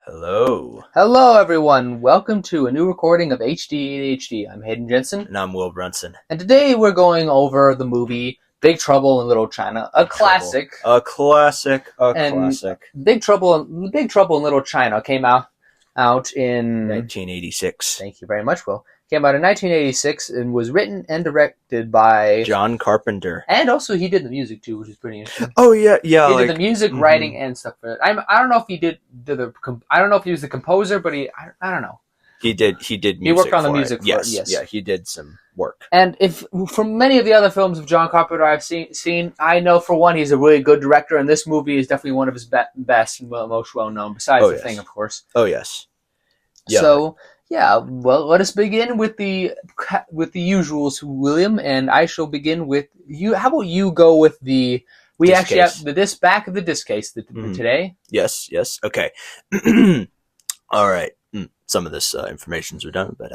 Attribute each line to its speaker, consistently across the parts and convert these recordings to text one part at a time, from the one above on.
Speaker 1: Hello.
Speaker 2: Hello, everyone. Welcome to a new recording of HD ADHD. I'm Hayden Jensen.
Speaker 1: And I'm Will Brunson.
Speaker 2: And today we're going over the movie Big Trouble in Little China, a classic.
Speaker 1: A classic.
Speaker 2: Big Trouble in Little China came out in
Speaker 1: 1986.
Speaker 2: Thank you very much, Will. Came out in 1986 and was written and directed by
Speaker 1: John Carpenter.
Speaker 2: And also he did the music too, which is pretty interesting.
Speaker 1: Oh yeah.
Speaker 2: He did the music, writing, and stuff for it. I don't know if he did I don't know if he was the composer, but I don't know.
Speaker 1: He did music.
Speaker 2: He worked on the
Speaker 1: for
Speaker 2: music
Speaker 1: it.
Speaker 2: for
Speaker 1: Yes.
Speaker 2: it, yes.
Speaker 1: Yeah, he did some work.
Speaker 2: And if from many of the other films of John Carpenter I've seen, I know for one he's a really good director, and this movie is definitely one of his best and most well known. Besides The Thing, of course.
Speaker 1: Oh yes. Yeah.
Speaker 2: So yeah, well, let us begin with the usuals, William, and I shall begin with you. How about you go with the? We
Speaker 1: disc
Speaker 2: actually
Speaker 1: case.
Speaker 2: have the back of the disc case today.
Speaker 1: Yes. Okay. All right. Some of this information's redundant, but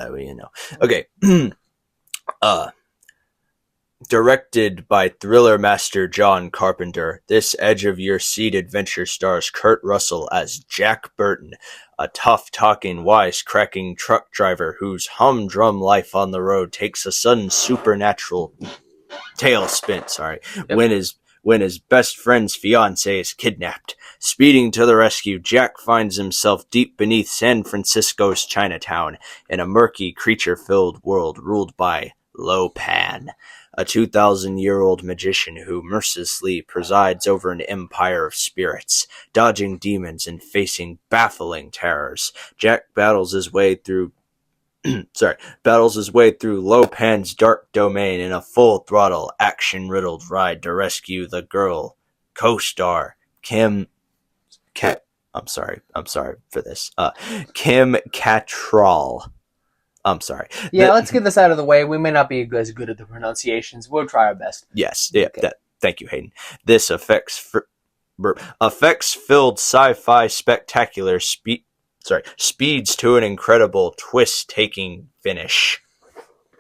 Speaker 1: Okay. Directed by thriller master John Carpenter, this edge-of-your-seat adventure stars Kurt Russell as Jack Burton, a tough-talking, wise-cracking truck driver whose humdrum life on the road takes a sudden supernatural tailspin. When his best friend's fiancée is kidnapped. Speeding to the rescue, Jack finds himself deep beneath San Francisco's Chinatown in a murky, creature-filled world ruled by Lo Pan, a 2,000-year-old magician who mercilessly presides over an empire of spirits, dodging demons and facing baffling terrors. Jack battles his way through Lo Pan's dark domain in a full-throttle, action-riddled ride to rescue the girl co-star Kim Cattrall. I'm sorry.
Speaker 2: Yeah, let's get this out of the way. We may not be as good at the pronunciations. We'll try our best.
Speaker 1: Yes. Yeah. Okay. Thank you, Hayden. This effects-filled sci-fi spectacular speeds to an incredible twist-taking finish.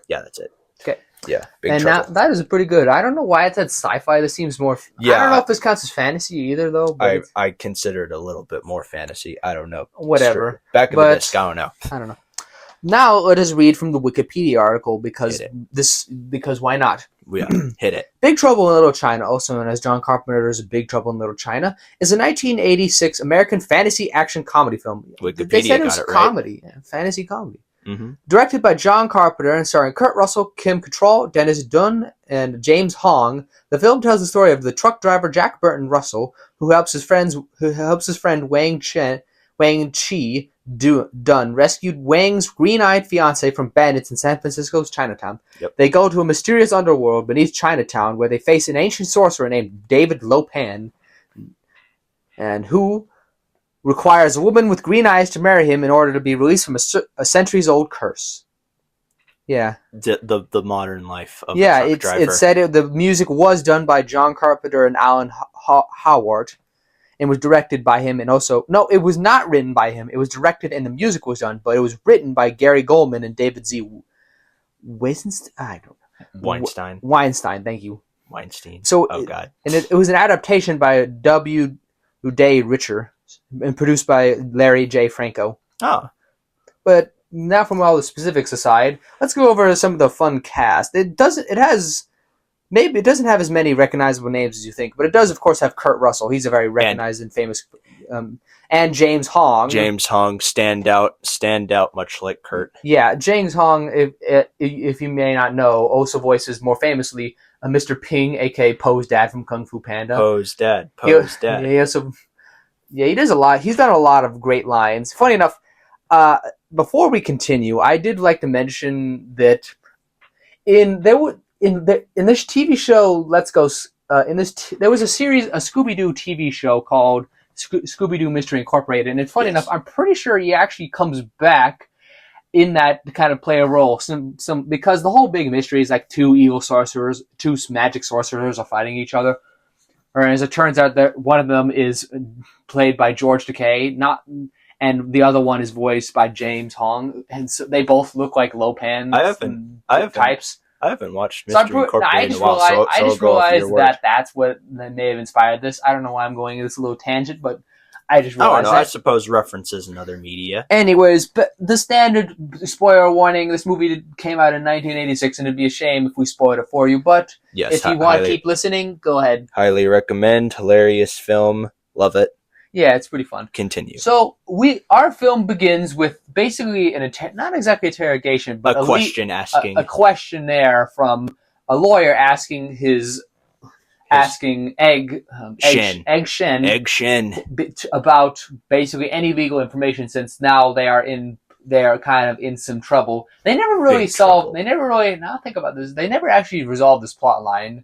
Speaker 1: Yeah, that's it.
Speaker 2: Okay.
Speaker 1: Yeah.
Speaker 2: Now that is pretty good. I don't know why it said sci-fi. This seems more. Yeah. I don't know if this counts as fantasy either, though. But
Speaker 1: I consider it a little bit more fantasy. I don't know.
Speaker 2: Whatever.
Speaker 1: Back of the disc. I don't know.
Speaker 2: Now let us read from the Wikipedia article because why not?
Speaker 1: Yeah, hit it.
Speaker 2: Big Trouble in Little China, also known as John Carpenter's Big Trouble in Little China, is a 1986 American fantasy action comedy film.
Speaker 1: Wikipedia
Speaker 2: they said it was
Speaker 1: got it
Speaker 2: comedy, right. Fantasy comedy.
Speaker 1: Mm-hmm.
Speaker 2: Directed by John Carpenter and starring Kurt Russell, Kim Cattrall, Dennis Dunn, and James Hong, the film tells the story of the truck driver Jack Burton Russell, who helps his friend Wang Chi Dunn rescued Wang's green-eyed fiancée from bandits in San Francisco's Chinatown.
Speaker 1: Yep.
Speaker 2: They go to a mysterious underworld beneath Chinatown where they face an ancient sorcerer named David Lo Pan, and who requires a woman with green eyes to marry him in order to be released from a centuries-old curse. Yeah.
Speaker 1: The modern life of the truck driver.
Speaker 2: It said the music was done by John Carpenter and Alan Howard. And was directed by him, and also it was not written by him. It was directed, and the music was done, but it was written by Gary Goldman and David Z. Weinstein. Thank you.
Speaker 1: Weinstein.
Speaker 2: So,
Speaker 1: God.
Speaker 2: And it was an adaptation by W. Day Richer and produced by Larry J. Franco.
Speaker 1: Oh.
Speaker 2: But now, from all the specifics aside, let's go over some of the fun cast. Maybe it doesn't have as many recognizable names as you think, but it does, of course, have Kurt Russell. He's a very recognized and famous, and James Hong.
Speaker 1: James Hong stand out, much like Kurt.
Speaker 2: Yeah, James Hong, if you may not know, also voices more famously Mr. Ping, aka Poe's dad from Kung Fu Panda.
Speaker 1: Poe's dad.
Speaker 2: He does a lot. He's done a lot of great lines. Funny enough, before we continue, I did like to mention that in this TV show, there was a Scooby-Doo TV show called Scooby-Doo Mystery Incorporated, and it's funny enough, I'm pretty sure he actually comes back in that to kind of play a role. Some because the whole big mystery is like two magic sorcerers are fighting each other, or as it turns out, that one of them is played by George Takei, and the other one is voiced by James Hong, and so they both look like Lo Pan types.
Speaker 1: I haven't watched Mystery Incorporated in a while,
Speaker 2: I just realized that that's what may have inspired this. I don't know why I'm going this little tangent, but I just
Speaker 1: I don't
Speaker 2: realized
Speaker 1: know.
Speaker 2: that.
Speaker 1: I suppose references in other media.
Speaker 2: Anyways, but the standard spoiler warning, this movie came out in 1986, and it'd be a shame if we spoiled it for you, but
Speaker 1: Yes,
Speaker 2: if you want to keep listening, go ahead.
Speaker 1: highly recommend. Hilarious film. Love it.
Speaker 2: Yeah, it's pretty fun.
Speaker 1: Continue.
Speaker 2: So our film begins with basically not exactly interrogation, but
Speaker 1: a question asking.
Speaker 2: A questionnaire from a lawyer asking Egg Shen about basically any legal information, since now they're kind of in some trouble. They never really now think about this, they never actually resolved this plot line.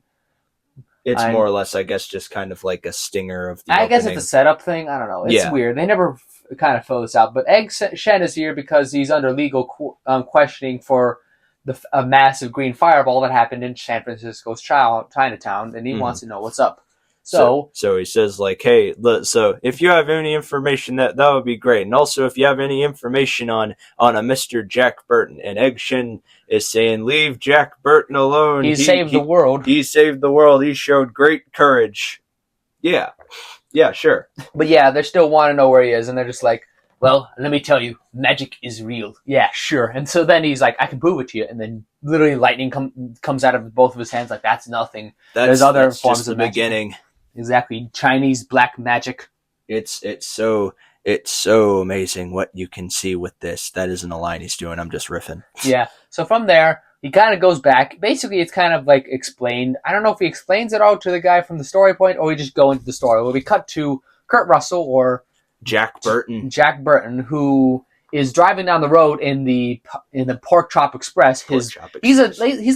Speaker 1: It's more or less, I guess, just kind of like a stinger of the
Speaker 2: I
Speaker 1: opening.
Speaker 2: guess it's a setup thing. I don't know. It's weird. They never kind of fill this out. But Egg Shen is here because he's under legal questioning for a massive green fireball that happened in San Francisco's Chinatown, and he wants to know what's up. So
Speaker 1: he says, like, hey, so if you have any information, that would be great. And also, if you have any information on a Mr. Jack Burton, and Egg Shen is saying, leave Jack Burton alone.
Speaker 2: He saved the world.
Speaker 1: He saved the world. He showed great courage. Yeah. Yeah, sure.
Speaker 2: But yeah, they still want to know where he is, and they're just like, well, let me tell you, magic is real. Yeah, sure. And so then he's like, I can prove it to you. And then literally lightning comes out of both of his hands like, that's nothing. There's other forms
Speaker 1: just
Speaker 2: of
Speaker 1: the
Speaker 2: magic.
Speaker 1: beginning.
Speaker 2: Exactly. Chinese black magic.
Speaker 1: It's so amazing what you can see with this. That isn't a line he's doing. I'm just riffing.
Speaker 2: Yeah. So from there, he kind of goes back. Basically, it's kind of like explained. I don't know if he explains it all to the guy from the story point, or we just go into the story. Well, we cut to Kurt Russell, or
Speaker 1: Jack Burton.
Speaker 2: Jack Burton, who is driving down the road in the Pork Chop Express. He's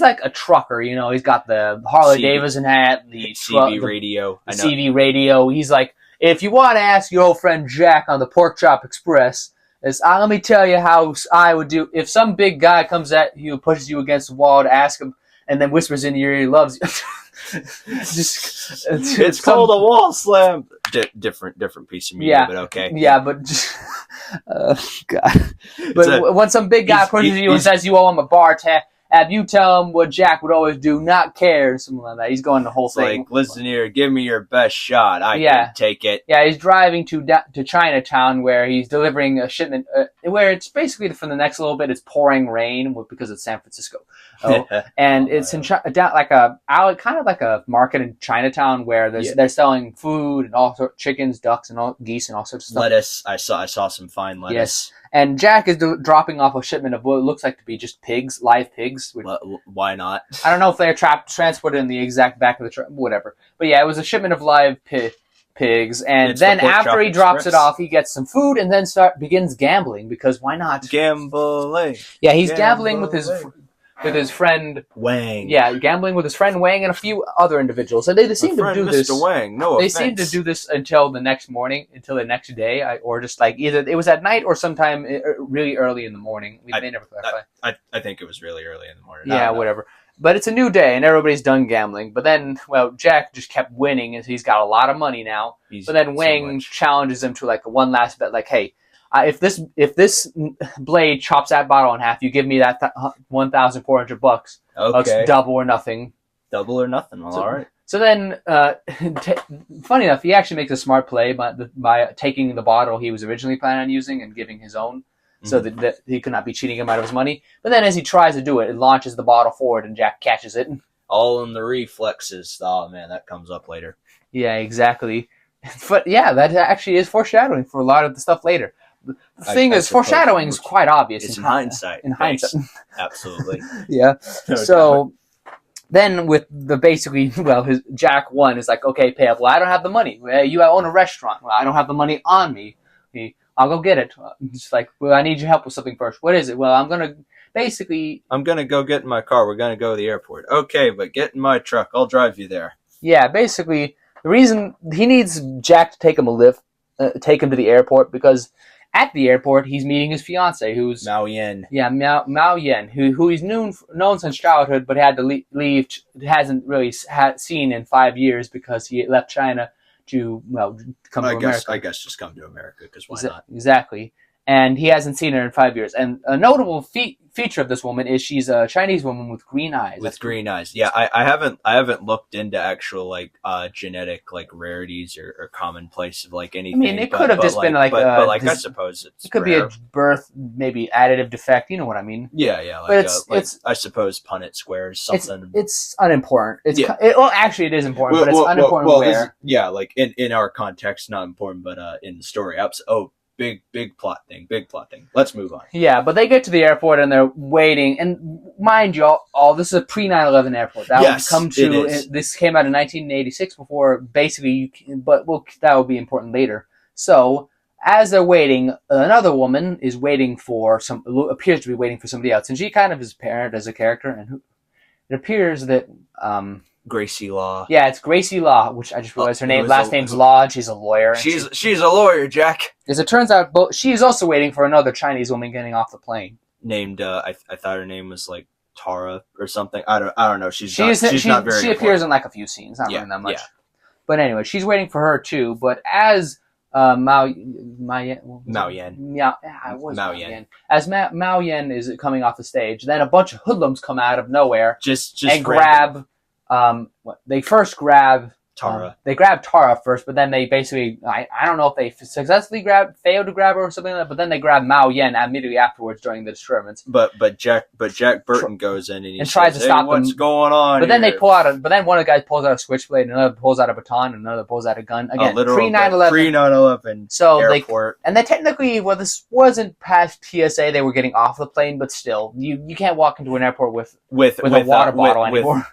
Speaker 2: like a trucker, you know. He's got the Harley Davidson hat, the
Speaker 1: CB radio.
Speaker 2: The CB radio. He's like, if you want to ask your old friend Jack on the Pork Chop Express, let me tell you how I would do if some big guy comes at you, pushes you against the wall to ask him, and then whispers in your ear he loves you.
Speaker 1: It's called a wall slam. Different piece of media, but okay.
Speaker 2: Yeah, but just God. But when some big guy pushes you and says you owe him a bar tab, you tell him what Jack would always do, not care, something like that. He's going the whole thing.
Speaker 1: Like, listen here, give me your best shot. I can take it.
Speaker 2: Yeah, he's driving to Chinatown, where he's delivering a shipment, where it's basically for the next little bit, it's pouring rain because it's San Francisco. And it's in like a alley, kind of like a market in Chinatown, where they're selling food and all sorts, chickens, ducks, and all geese and all sorts of stuff.
Speaker 1: Lettuce. I saw some fine lettuce.
Speaker 2: Yes. And Jack is dropping off a shipment of what looks like to be just pigs, live pigs.
Speaker 1: Why not?
Speaker 2: I don't know if they're transported in the exact back of the truck, whatever. But yeah, it was a shipment of live pigs. And then after he drops it off, he gets some food and then begins gambling, because why not?
Speaker 1: Gambling.
Speaker 2: Yeah, he's gambling with his friend
Speaker 1: Wang.
Speaker 2: Yeah, gambling with his friend Wang and a few other individuals. And they seem to do this.
Speaker 1: Mr. Wang, no
Speaker 2: They
Speaker 1: offense.
Speaker 2: seem to do this until the next morning, until the next day, or just like either it was at night or sometime really early in the morning. They never clarify.
Speaker 1: I think it was really early in the morning.
Speaker 2: Yeah, whatever. But it's a new day and everybody's done gambling. But then, Jack just kept winning, and he's got a lot of money now. But then Wang challenges him to like one last bet, like, hey, if this blade chops that bottle in half, you give me that $1,400.
Speaker 1: Okay.
Speaker 2: It's double or nothing.
Speaker 1: Double or nothing. Well, all right.
Speaker 2: So then, funny enough, he actually makes a smart play by taking the bottle he was originally planning on using and giving his own, so that he could not be cheating him out of his money. But then as he tries to do it, it launches the bottle forward, and Jack catches it.
Speaker 1: All in the reflexes. Oh, man, that comes up later.
Speaker 2: Yeah, exactly. But yeah, that actually is foreshadowing for a lot of the stuff later. The thing is, foreshadowing is quite obvious.
Speaker 1: It's in hindsight. Absolutely.
Speaker 2: Yeah. So then with his Jack 1 is like, okay, pay up. Well, I don't have the money. Well, you own a restaurant. Well, I don't have the money on me. I'll go get it. It's like, well, I need your help with something first. What is it? Well, I'm going to go
Speaker 1: get in my car. We're going to go to the airport. Okay, but get in my truck. I'll drive you there.
Speaker 2: Yeah, basically, the reason he needs Jack to take him take him to the airport, because at the airport, he's meeting his fiancée, who's
Speaker 1: Mao Yen.
Speaker 2: Yeah, Mao Yen, who he's known since childhood, but had to leave. Hasn't really seen in 5 years because he left China to come to America.
Speaker 1: I guess just come to America, because why not?
Speaker 2: Exactly. and he hasn't seen her in 5 years. And a notable feature of this woman is she's a Chinese woman with green eyes.
Speaker 1: With green eyes, yeah. I haven't looked into actual like genetic like rarities or commonplace of like anything.
Speaker 2: I mean, it could have just been like,
Speaker 1: but like I suppose
Speaker 2: it could
Speaker 1: rare.
Speaker 2: be a birth, maybe additive defect. You know what I mean?
Speaker 1: Yeah, yeah. Like,
Speaker 2: but it's
Speaker 1: I suppose Punnett squares something.
Speaker 2: It's unimportant.
Speaker 1: Yeah.
Speaker 2: Well, actually, it is important, but it's unimportant where.
Speaker 1: Yeah, like in our context, not important, but in the story. Big plot thing. Let's move on.
Speaker 2: Yeah, but they get to the airport and they're waiting. And mind you, all this is a pre 9/11 airport. This came out in 1986 before basically, that will be important later. So as they're waiting, another woman is waiting for appears to be waiting for somebody else, and she kind of is apparent as a character. And it appears that
Speaker 1: Gracie Law.
Speaker 2: Yeah, it's Gracie Law, which I just realized her last name's Law, and she's a lawyer.
Speaker 1: She's a lawyer, Jack.
Speaker 2: As it turns out, she is also waiting for another Chinese woman getting off the plane.
Speaker 1: Named I thought her name was like Tara or something. I don't know. She's not very. She
Speaker 2: important. Appears in like a few scenes, not really that much. Yeah. But anyway, she's waiting for her too. But as Mao Yan. As Mao Yan is coming off the stage, then a bunch of hoodlums come out of nowhere, and grab. They first grab
Speaker 1: Tara.
Speaker 2: They grab Tara first, but then they basically, I don't know if they successfully failed to grab her or something like that, but then they grab Mao Yan immediately afterwards during the disturbance.
Speaker 1: But Jack Burton goes in and
Speaker 2: tries to stop them.
Speaker 1: What's going on?
Speaker 2: But then they pull out but then one of the guys pulls out a switchblade, and another pulls out a baton, and another pulls out a gun. Again, pre-9/11.
Speaker 1: Pre-9/11
Speaker 2: so
Speaker 1: airport.
Speaker 2: And they technically, this wasn't past TSA, they were getting off the plane, but still, you can't walk into an airport with a water bottle anymore.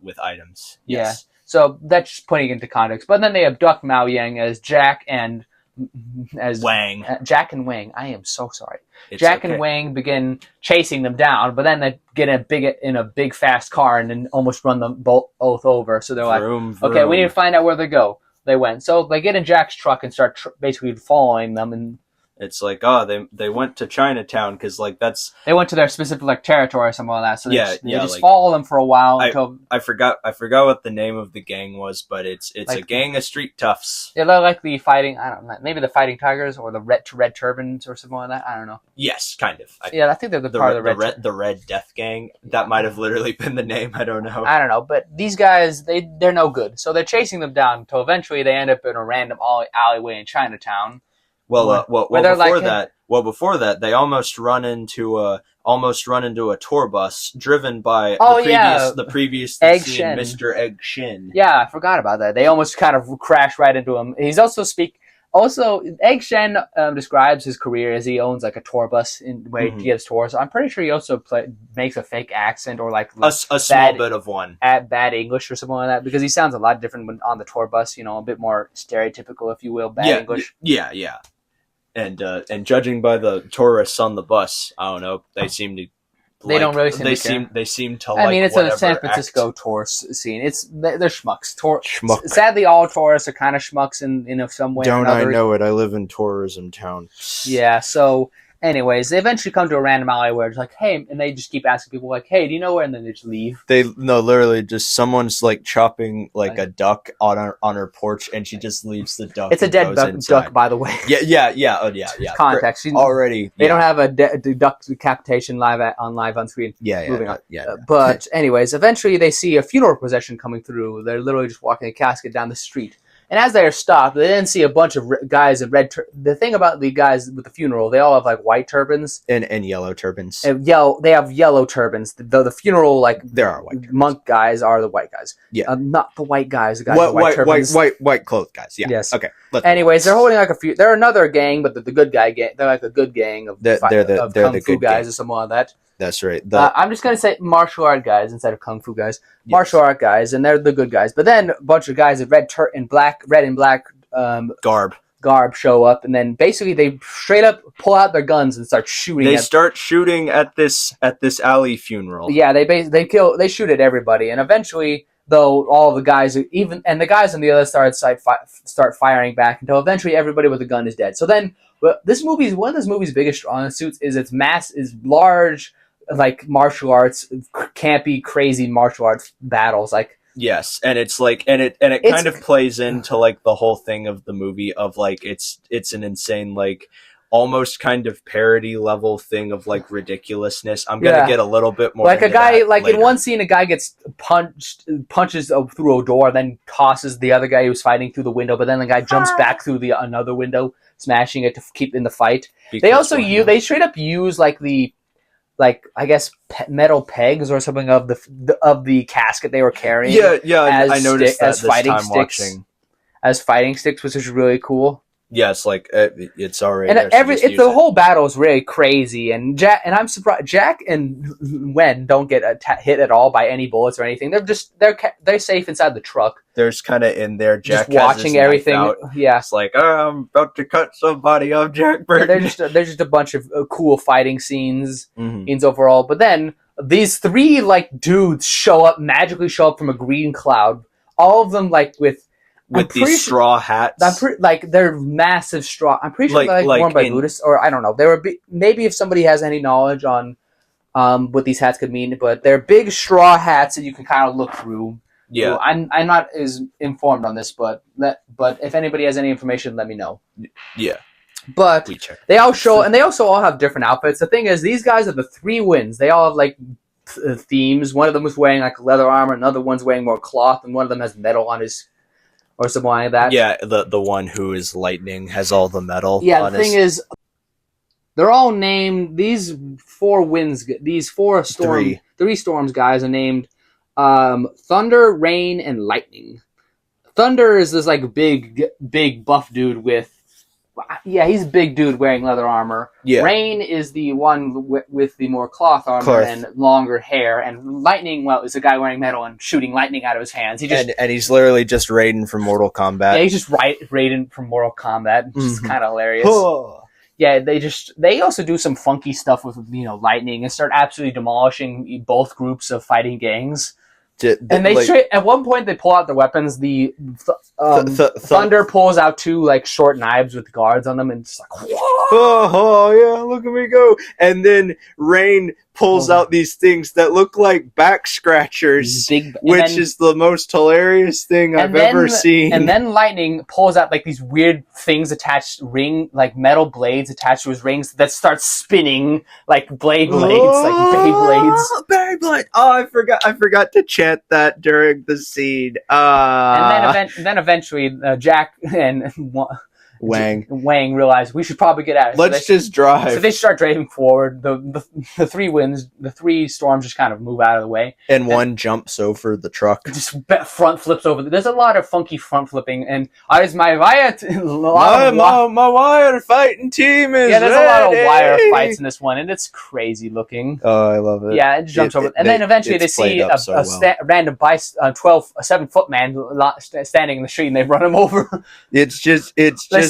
Speaker 1: With items.
Speaker 2: Yeah.
Speaker 1: Yes.
Speaker 2: So that's just putting it into context. But then they abduct Mao Yang as Jack and
Speaker 1: Wang.
Speaker 2: Jack and Wang. I am so sorry.
Speaker 1: It's
Speaker 2: Jack
Speaker 1: okay.
Speaker 2: and Wang begin chasing them down, but then they get in a big fast car and then almost run them both over. So they're
Speaker 1: vroom.
Speaker 2: Okay, we need to find out where they go. They went. So they get in Jack's truck and start basically following them, and
Speaker 1: it's like, they went to Chinatown because like
Speaker 2: they went to their specific like territory or something like that. So they just
Speaker 1: like,
Speaker 2: follow them for a while until
Speaker 1: I forgot what the name of the gang was, but it's like, a gang of street toughs.
Speaker 2: Yeah, they're like the fighting. I don't know, maybe the Fighting Tigers or the Red Turbans or something like that. I don't know.
Speaker 1: Yes, kind of.
Speaker 2: I think they're the part of
Speaker 1: the Red Death Gang. That might have literally been the name. I don't know.
Speaker 2: I don't know, but these guys they're no good. So they're chasing them down until eventually they end up in a random alleyway in Chinatown.
Speaker 1: Before that, they almost run into a tour bus driven by the previous
Speaker 2: Egg
Speaker 1: scene,
Speaker 2: Shen.
Speaker 1: Mr. Egg Shen.
Speaker 2: Yeah, I forgot about that. They almost kind of crash right into him. He's also Egg Shen describes his career as he owns like a tour bus where he gives tours. I'm pretty sure he also makes a fake accent or like
Speaker 1: a small bit of one
Speaker 2: at bad English or something like that, because he sounds a lot different when on the tour bus. A bit more stereotypical, if you will, bad English.
Speaker 1: Yeah. And judging by the tourists on the bus, I don't know. They seem to.
Speaker 2: They don't really seem to care.
Speaker 1: They seem to.
Speaker 2: I mean, it's a San Francisco tourist scene. They're schmucks. Sadly, all tourists are kind of schmucks in some way.
Speaker 1: Don't I know it? I live in tourism town.
Speaker 2: Yeah. So, anyways, they eventually come to a random alleyway where it's like, hey, and they just keep asking people like, hey, do you know where? And then they just leave.
Speaker 1: Literally, just someone's like chopping like a duck on her porch, and she just leaves the duck.
Speaker 2: It's a dead duck, by the way.
Speaker 1: Yeah. Oh, yeah.
Speaker 2: Context.
Speaker 1: Already,
Speaker 2: they don't have a duck decapitation live on screen.
Speaker 1: Moving
Speaker 2: on. But anyways, eventually they see a funeral procession coming through. They're literally just walking a casket down the street. And as they are stopped, they then see a bunch of guys in red the thing about the guys with the funeral, they all have like white turbans.
Speaker 1: And yellow turbans.
Speaker 2: They have yellow turbans. The funeral, like,
Speaker 1: there are white turbans.
Speaker 2: Monk guys are the white guys.
Speaker 1: Yeah.
Speaker 2: Not the white guys. The guys with white turbans.
Speaker 1: White clothed guys. Yeah.
Speaker 2: Yes.
Speaker 1: Okay.
Speaker 2: Anyways, they're holding like they're another gang, but the good guy gang. They're like a good gang of
Speaker 1: they're
Speaker 2: kung
Speaker 1: the
Speaker 2: fu
Speaker 1: good
Speaker 2: guys
Speaker 1: gang.
Speaker 2: or something like that.
Speaker 1: That's right.
Speaker 2: I'm just going to say martial art guys instead of kung fu guys. Yes. Martial art guys, and they're the good guys. But then a bunch of guys in red and black garb show up, and then basically they straight up pull out their guns and start shooting.
Speaker 1: They start shooting at this alley funeral.
Speaker 2: Yeah, they shoot at everybody, and eventually, though, all the guys the guys on the other side start firing back until eventually everybody with a gun is dead. So then, one of this movie's biggest strong suits is its large, like, martial arts, campy, crazy martial arts battles, like.
Speaker 1: Yes, and it's like, it kind of plays into like the whole thing of the movie of like it's an insane like almost kind of parody level thing of like ridiculousness. I'm gonna get a little bit more
Speaker 2: like
Speaker 1: into
Speaker 2: a guy
Speaker 1: that
Speaker 2: like
Speaker 1: later.
Speaker 2: in one scene a guy gets punches through a door, then tosses the other guy who's fighting through the window, but then the guy jumps back through the another window, smashing it to keep in the fight. They also they straight up use like I guess metal pegs or something of the casket they were carrying.
Speaker 1: I noticed that
Speaker 2: as
Speaker 1: this
Speaker 2: fighting
Speaker 1: time
Speaker 2: sticks,
Speaker 1: watching.
Speaker 2: as fighting sticks, which is really cool.
Speaker 1: Yeah, it's like it's already
Speaker 2: And
Speaker 1: there,
Speaker 2: the whole battle is really crazy. And I'm surprised Jack and Wen don't get hit at all by any bullets or anything. They're safe inside the truck.
Speaker 1: They're just kind of in there. Jack
Speaker 2: just watching everything.
Speaker 1: Out.
Speaker 2: Yeah,
Speaker 1: it's like I'm about to cut somebody off, Jack Burton.
Speaker 2: They're just a bunch of cool fighting scenes overall. But then these three like dudes magically show up from a green cloud. All of them like with
Speaker 1: these straw hats.
Speaker 2: They're massive straw. I'm pretty sure they're worn by Buddhists, or I don't know. They were maybe if somebody has any knowledge on what these hats could mean, but they're big straw hats that you can kind of look through.
Speaker 1: Yeah,
Speaker 2: so I'm not as informed on this, but if anybody has any information, let me know.
Speaker 1: Yeah,
Speaker 2: but they all show, and they also all have different outfits. The thing is, these guys are the three wins. They all have like themes. One of them was wearing like leather armor, another one's wearing more cloth, and one of them has metal on his. Or something like that.
Speaker 1: Yeah, the one who is lightning has all the metal.
Speaker 2: Yeah, the thing is, they're all named. These four winds, these three storms guys are named Thunder, Rain, and Lightning. Thunder is this like big buff dude with. Yeah, he's a big dude wearing leather armor.
Speaker 1: Yeah.
Speaker 2: Rain is the one with the more cloth armor and longer hair. And Lightning, is a guy wearing metal and shooting lightning out of his hands.
Speaker 1: And he's literally just Raiden from Mortal Kombat.
Speaker 2: Yeah, he's just Raiden from Mortal Kombat, which is kind of hilarious. Yeah, they also do some funky stuff with lightning and start absolutely demolishing both groups of fighting gangs. And at one point they pull out their weapons. The Thunder pulls out two like short knives with guards on them, and it's like,
Speaker 1: oh yeah, look at me go! And then Rain pulls out these things that look like back scratchers, which is the most hilarious thing I've ever seen.
Speaker 2: And then Lightning pulls out like these weird things like metal blades attached to his rings that start spinning like blades, like Beyblades.
Speaker 1: Beyblade! Oh, I forgot to chant that during the scene.
Speaker 2: And then eventually Jack and Wang realize we should probably get out.
Speaker 1: Let's just drive.
Speaker 2: So they start driving forward. The three storms just kind of move out of the way.
Speaker 1: And one jumps over the truck.
Speaker 2: Just front flips over. There's a lot of funky front flipping. And my
Speaker 1: wire fighting team is
Speaker 2: there's a lot of wire fights in this one, and it's crazy looking.
Speaker 1: Oh, I love it.
Speaker 2: Yeah, it jumps over. And then eventually they see a random 7-foot man standing in the street, and they run him over.
Speaker 1: It's just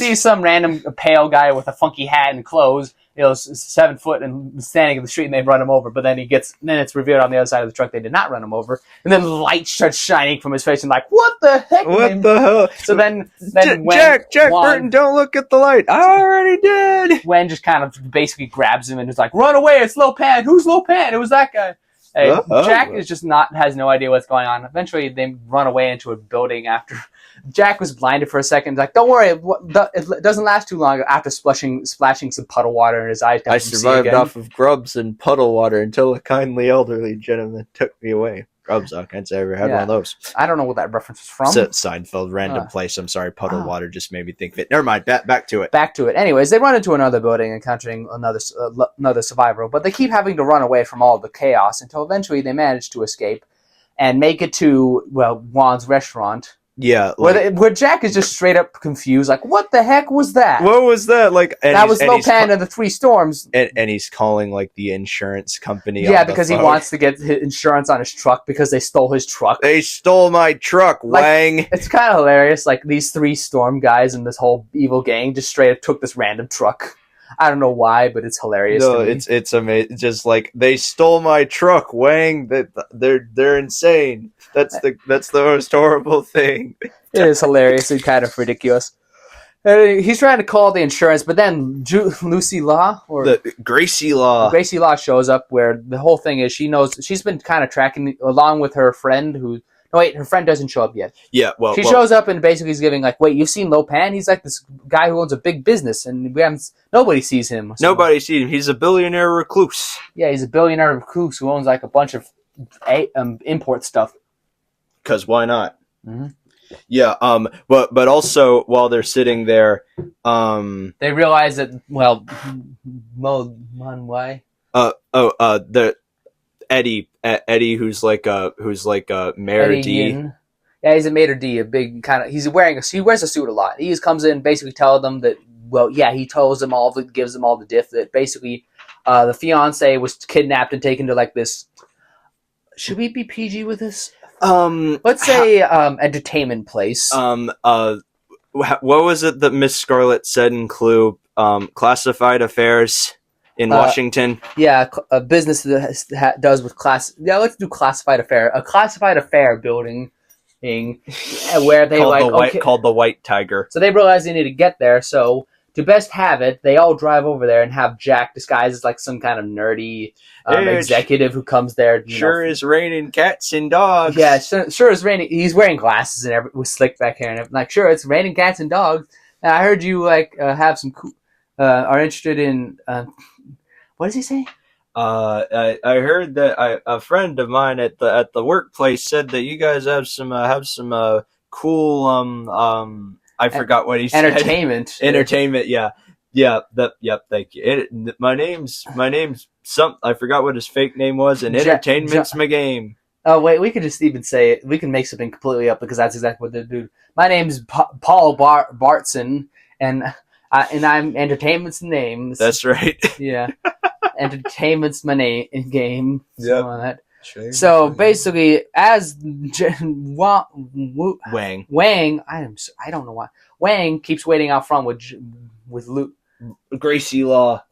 Speaker 2: see some random pale guy with a funky hat and clothes, 7 foot and standing in the street, and they run him over. But then it's revealed on the other side of the truck they did not run him over. And then the light starts shining from his face, and like, what the heck?
Speaker 1: What the hell?
Speaker 2: So then
Speaker 1: Jack Burton, don't look at the light. I already did.
Speaker 2: Wen just kind of basically grabs him and is like, run away! It's Lopan. Who's Lopan? It was that guy. Hey, Jack is just has no idea what's going on. Eventually, they run away into a building after. Jack was blinded for a second. Like, don't worry, it doesn't last too long. After splashing some puddle water in his eyes,
Speaker 1: I survived off of grubs and puddle water until a kindly elderly gentleman took me away. Grubs, I can't say I ever had one of those.
Speaker 2: I don't know what that reference is from.
Speaker 1: Seinfeld, random place. I'm sorry, puddle water just made me think of it. Never mind. Back to it.
Speaker 2: Back to it. Anyways, they run into another building, encountering another survivor, but they keep having to run away from all the chaos until eventually they manage to escape and make it to Juan's restaurant.
Speaker 1: Yeah,
Speaker 2: where Jack is just straight up confused, like, what the heck was that?
Speaker 1: What was that?
Speaker 2: That was Lopan and the Three Storms.
Speaker 1: And he's calling like the insurance company.
Speaker 2: Yeah, because he wants to get insurance on his truck because they stole his truck.
Speaker 1: They stole my truck, Wang.
Speaker 2: It's kind of hilarious. Like, these three Storm guys and this whole evil gang just straight up took this random truck. I don't know why, but it's hilarious.
Speaker 1: No, it's amazing. Just like, they stole my truck, Wang. They're insane. That's the most horrible thing.
Speaker 2: It is hilarious and kind of ridiculous. He's trying to call the insurance, but then Gracie Law shows up. Where the whole thing is, she knows she's been kind of tracking along with her friend who No, wait, her friend doesn't show up yet.
Speaker 1: Yeah, well,
Speaker 2: She shows up and basically is giving like, wait, you've seen Lo Pan? He's like this guy who owns a big business, and nobody sees him.
Speaker 1: nobody sees him. He's a billionaire recluse.
Speaker 2: Yeah, he's a billionaire recluse who owns like a bunch of import stuff.
Speaker 1: Because why not?
Speaker 2: Mm-hmm.
Speaker 1: Yeah. But also while they're sitting there,
Speaker 2: they realize that why?
Speaker 1: The Eddie, who's like a Mayor
Speaker 2: Eddie
Speaker 1: D.
Speaker 2: Yin. Yeah, he's a Mater D, a big kind of. He wears a suit a lot. He just comes in, basically telling them that. Well, yeah, he tells them all, gives them all the diff that basically, the fiance was kidnapped and taken to like this. Should we be PG with this? Let's say entertainment place.
Speaker 1: What was it that Miss Scarlet said in Clue? Classified affairs in Washington.
Speaker 2: Yeah, a business that does with class. Yeah, let's do classified affair. A classified affair building. Where they
Speaker 1: called the White Tiger.
Speaker 2: So they realize they need to get there. So to best have it, they all drive over there and have Jack disguised as like some kind of nerdy executive who comes there.
Speaker 1: Is raining cats and dogs.
Speaker 2: Yeah, sure is raining. He's wearing glasses and with slick back hair and everything. Like, sure, it's raining cats and dogs. And I heard you have some are interested in. What does he say?
Speaker 1: I heard that a friend of mine at the workplace said that you guys have some cool I forgot what he said.
Speaker 2: Entertainment.
Speaker 1: Yeah. Thank you. My name's I forgot what his fake name was, and entertainment's my game.
Speaker 2: Oh wait, we could just even say it. We can make something completely up because that's exactly what they do. My name's Paul Bartson, and I'm entertainment's name.
Speaker 1: That's right.
Speaker 2: Yeah. Entertainment's my name in game.
Speaker 1: Yeah.
Speaker 2: So basically, as Wang, I don't know why Wang keeps waiting out front with Luke,
Speaker 1: Gracie Law.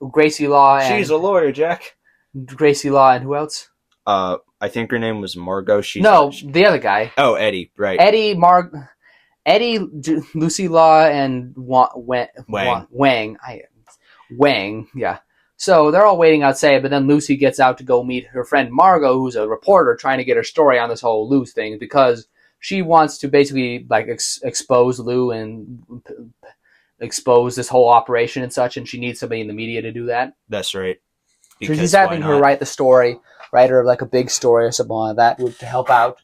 Speaker 2: She's
Speaker 1: a lawyer, Jack.
Speaker 2: Gracie Law and who else?
Speaker 1: I think her name was Margot.
Speaker 2: The other guy.
Speaker 1: Oh, Eddie. Right.
Speaker 2: Eddie, Lucy Law, and Wang. Wang. Yeah. So they're all waiting outside, but then Lucy gets out to go meet her friend Margot, who's a reporter trying to get her story on this whole Lou thing because she wants to basically like expose Lou and expose this whole operation and such, and she needs somebody in the media to do that.
Speaker 1: That's right.
Speaker 2: So she's having her write the story, write her like a big story or something like that to help out.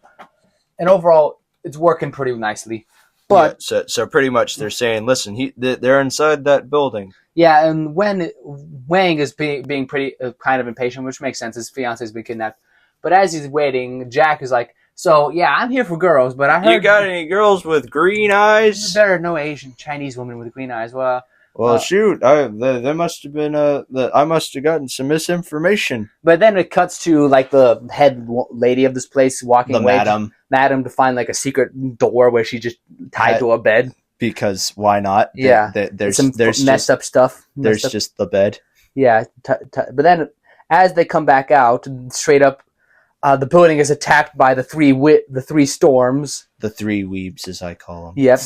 Speaker 2: And overall, it's working pretty nicely. But
Speaker 1: so pretty much they're saying, listen, they're inside that building.
Speaker 2: Yeah, and when Wang is being pretty kind of impatient, which makes sense, his fiance's been kidnapped. But as he's waiting, Jack is like, so yeah, I'm here for girls, but I heard
Speaker 1: you got any girls with green eyes?
Speaker 2: There are no Asian Chinese women with green eyes.
Speaker 1: Well, shoot, there must have been I must have gotten some misinformation.
Speaker 2: But then it cuts to like the head lady of this place walking away, madam, to find like a secret door where she just tied to a bed.
Speaker 1: Because why not?
Speaker 2: Yeah,
Speaker 1: there's
Speaker 2: messed up stuff.
Speaker 1: There's just the bed.
Speaker 2: Yeah, but then as they come back out, straight up, the building is attacked by the three storms. The three weebs, as I call them. Yep.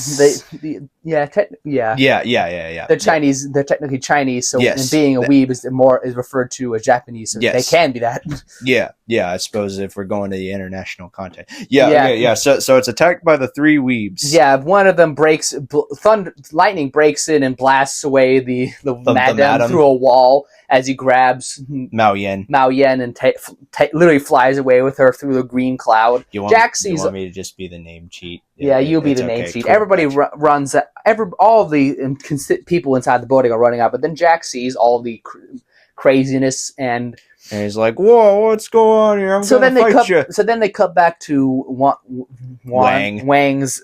Speaker 2: Yeah. They're Chinese. They're technically Chinese, so and being a weeb is referred to as Japanese, so they can be that. Yeah. I suppose if we're going to the international content. Yeah. So it's attacked by the three weebs. Yeah, one of them lightning breaks in and blasts away the madam through a wall as he grabs Mao Yen and literally flies away with her through the green cloud. Jack sees. You want me to just be the name cheat? Yeah, you'll be the name cheat. Cool. Everybody runs. All of the people inside the building are running out, but then Jack sees all the craziness and he's like, "Whoa, what's going on here? I'm going to fight you." So then they cut back to Wang's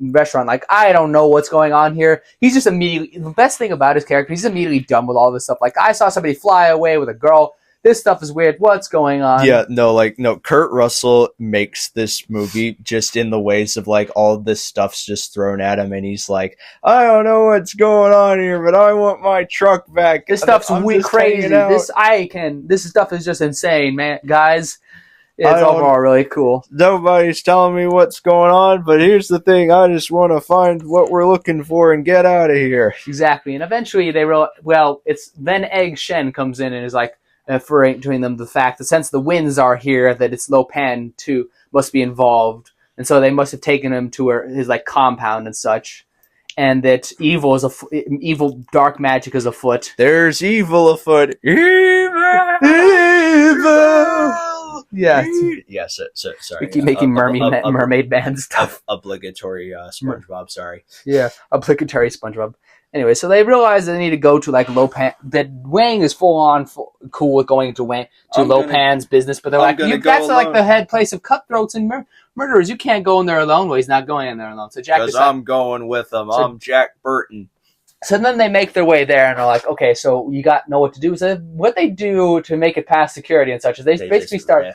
Speaker 2: restaurant. Like, I don't know what's going on here. He's just immediately. The best thing about his character, he's immediately done with all this stuff. Like, I saw somebody fly away with a girl. This stuff is weird. What's going on? Yeah, no. Kurt Russell makes this movie just in the ways of like all this stuff's just thrown at him, and he's like, I don't know what's going on here, but I want my truck back. This stuff's crazy. This stuff is just insane, man, guys. It's overall really cool. Nobody's telling me what's going on, but here's the thing. I just want to find what we're looking for and get out of here. Exactly. And eventually it's then Egg Shen comes in and is like, referring to them the fact that since the winds are here, that it's Lo Pan too must be involved. and so they must have taken him to his like compound and such, and that evil dark magic is afoot.
Speaker 1: There's evil afoot. Evil.
Speaker 2: Yeah.
Speaker 1: Yes. So, sorry.
Speaker 2: We keep making mermaid band stuff.
Speaker 1: Obligatory SpongeBob. Sorry.
Speaker 2: Yeah, obligatory SpongeBob. Anyway, so they realize they need to go to like Lopan. That Wang is full cool with going to Lopan's business, but they're like, that's like the head place of cutthroats and murderers. You can't go in there alone. Well, he's not going in there alone. So Jack,
Speaker 1: because I'm going with them. I'm Jack Burton.
Speaker 2: So then they make their way there and are like, okay, so you know what to do. So what they do to make it past security and such is they basically start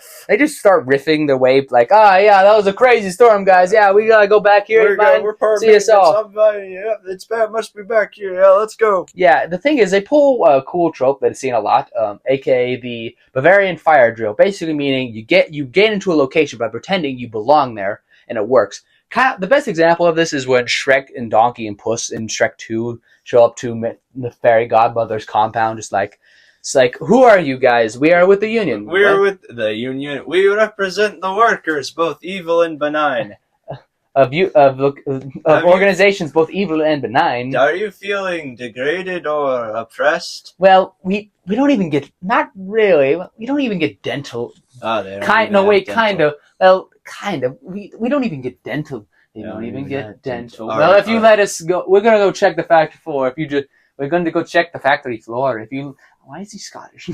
Speaker 2: riffing their way like, yeah, that was a crazy storm, guys. Yeah, we gotta go back here.
Speaker 1: We're
Speaker 2: see us all.
Speaker 1: Yeah, it's bad. Must be back here. Yeah, let's go.
Speaker 2: Yeah, the thing is, they pull a cool trope that I've seen a lot, aka the Bavarian fire drill. Basically meaning you get into a location by pretending you belong there, and it works. The best example of this is when Shrek and Donkey and Puss in Shrek 2 show up to the fairy godmother's compound. It's like, who are you guys? We are with the Union.
Speaker 1: We are with the Union. We represent the workers, both evil and benign.
Speaker 2: Of organizations both evil and benign.
Speaker 1: Are you feeling degraded or oppressed?
Speaker 2: Well, we don't even get, not really. We don't even get dental. Kind of. Well, kind of. We don't even get dental. They don't even get dental. Well, if you let us go, we're gonna go check the factory floor. We're going to go check the factory floor. Why is he Scottish?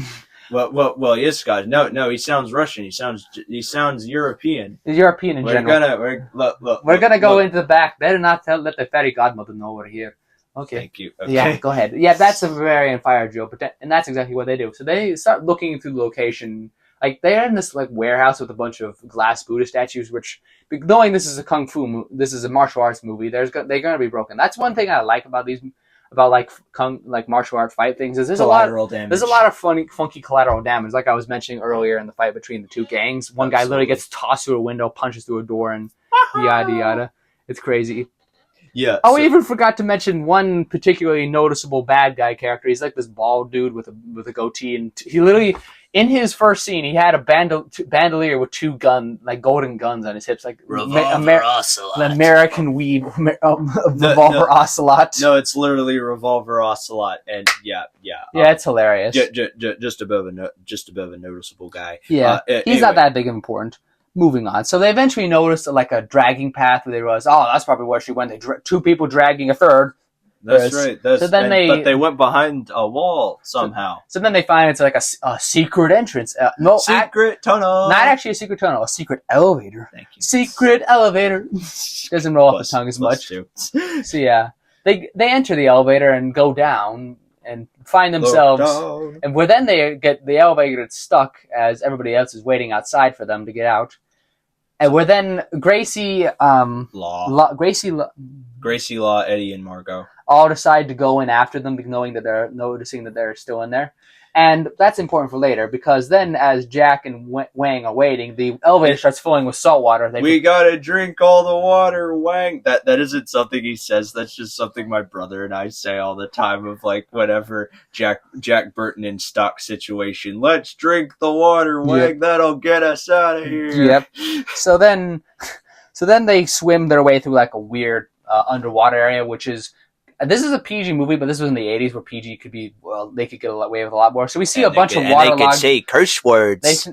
Speaker 1: Well, he is Scottish. No, he sounds Russian. He sounds European.
Speaker 2: He's European in general. We're gonna go into the back. Better not let the fairy godmother know we're here. Okay.
Speaker 1: Thank you. Okay.
Speaker 2: Yeah, go ahead. Yeah, that's a Bavarian fire drill, and that's exactly what they do. So they start looking through the location. Like, they're in this like warehouse with a bunch of glass Buddha statues, which, knowing this is a this is a martial arts movie, they're gonna be broken. That's one thing I like about martial art fight things is there's a lot of funky collateral damage. Like I was mentioning earlier in the fight between the two gangs, one guy literally gets tossed through a window, punches through a door, and yada yada. It's crazy.
Speaker 1: Yeah.
Speaker 2: Oh, we even forgot to mention one particularly noticeable bad guy character. He's like this bald dude with a goatee, and he literally, in his first scene, he had a bandolier with two golden guns on his hips, like
Speaker 1: Ocelot.
Speaker 2: American weave, revolver ocelot.
Speaker 1: No, it's literally revolver ocelot, and yeah,
Speaker 2: it's hilarious.
Speaker 1: Just above a noticeable guy.
Speaker 2: Yeah, he's not that big of important. Moving on. So they eventually noticed like a dragging path where they realized, that's probably where she went. Two people dragging a third.
Speaker 1: That's right. But they went behind a wall somehow.
Speaker 2: So then they find it's like a secret entrance.
Speaker 1: Secret tunnel.
Speaker 2: Not actually a secret tunnel. A secret elevator.
Speaker 1: Thank you.
Speaker 2: Secret elevator. Doesn't roll off the tongue as much. So yeah, they enter the elevator and go down and find themselves, and where then they get the elevator gets stuck as everybody else is waiting outside for them to get out. And where then Gracie Law,
Speaker 1: Eddie, and Margot
Speaker 2: all decide to go in after them, noticing that they're still in there. And that's important for later, because then as Jack and Wang are waiting, the elevator starts filling with salt water.
Speaker 1: We gotta drink all the water, Wang. That isn't something he says. That's just something my brother and I say all the time of like whenever Jack Burton in stock situation. Let's drink the water, Wang. Yep. That'll get us out of here.
Speaker 2: Yep. So then they swim their way through like a weird underwater area, which is. This is a PG movie, but this was in the 80s where PG could be, they could get away with a lot more. So we see a bunch of waterlogged...
Speaker 1: And they could say curse words.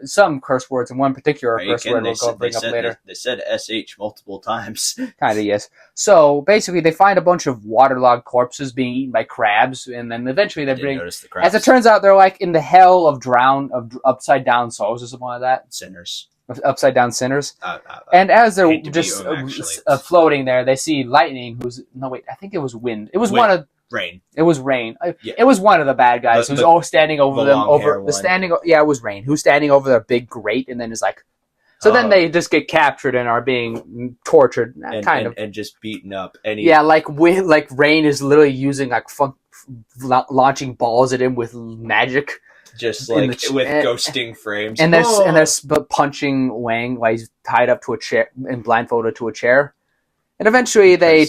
Speaker 2: Some curse words, and one particular curse word we'll bring up later.
Speaker 1: They said SH multiple times.
Speaker 2: Kind of, yes. So basically, they find a bunch of waterlogged corpses being eaten by crabs, and then eventually they bring...
Speaker 1: Notice the crabs.
Speaker 2: As it turns out, they're like in the hell of upside down souls or something like that.
Speaker 1: Sinners.
Speaker 2: Upside down sinners. And as they're just floating there, they see lightning. I think it was wind. It was
Speaker 1: rain.
Speaker 2: It was rain.
Speaker 1: Yeah.
Speaker 2: It was one of the bad guys who's all standing over them. It was rain. Who's standing over their big grate, and then is like. So then they just get captured and are being tortured,
Speaker 1: and just beaten up.
Speaker 2: Like rain is literally using like launching balls at him with magic.
Speaker 1: Just like with ghosting frames.
Speaker 2: And there's punching Wang while he's tied up to a chair and blindfolded to a chair. And eventually they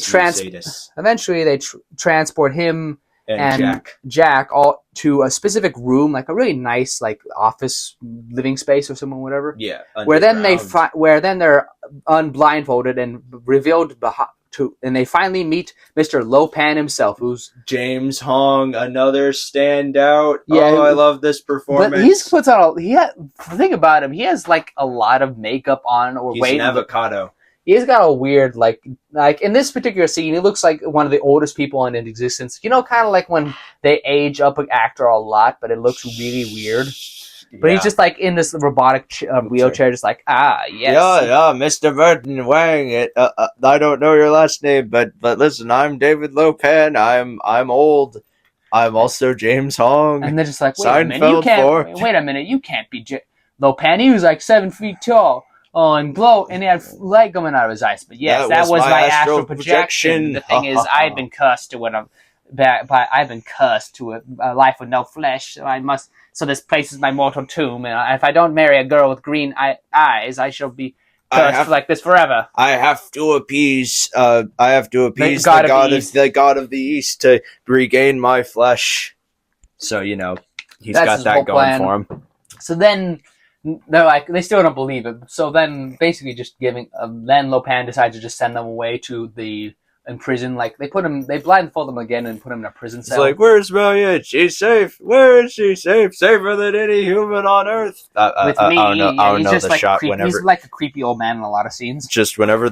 Speaker 2: transport him
Speaker 1: and
Speaker 2: Jack all to a specific room, like a really nice like office living space or something, whatever.
Speaker 1: Yeah.
Speaker 2: Where then they're unblindfolded and revealed and they finally meet Mr. Lopan himself, who's
Speaker 1: James Hong, another standout.
Speaker 2: Yeah,
Speaker 1: I love this performance.
Speaker 2: But think about him. He has like a lot of makeup on or
Speaker 1: He's
Speaker 2: weight.
Speaker 1: an avocado.
Speaker 2: He's got a weird like in this particular scene, he looks like one of the oldest people in existence. You know, kind of like when they age up an actor a lot, but it looks really weird. But he's just like in this robotic wheelchair, just like yes.
Speaker 1: Yeah, Mr. Burton Wang. I don't know your last name, but listen, I'm David Lopan. I'm old. I'm also James Hong.
Speaker 2: And they're just like, wait a minute, you can't be Lopan. He was like 7 feet tall. Oh, and he had light coming out of his eyes. But yes, that was my astral projection. The thing is, I've been cursed to a life with no flesh. So this place is my mortal tomb. And if I don't marry a girl with green eyes, I shall be cursed like this forever.
Speaker 1: I have to appease the god of the east to regain my flesh. So he's got that going for him.
Speaker 2: So then they're like, they still don't believe it. So then, basically, just giving. Then Lopan decides to just send them away to in prison. Like they blindfold them again and put him in a prison cell.
Speaker 1: It's like, where's Valiant? She's safe. Where is she safe? Safer than any human on earth.
Speaker 2: With me,
Speaker 1: I don't know the shot.
Speaker 2: He's like a creepy old man in a lot of scenes.
Speaker 1: Just whenever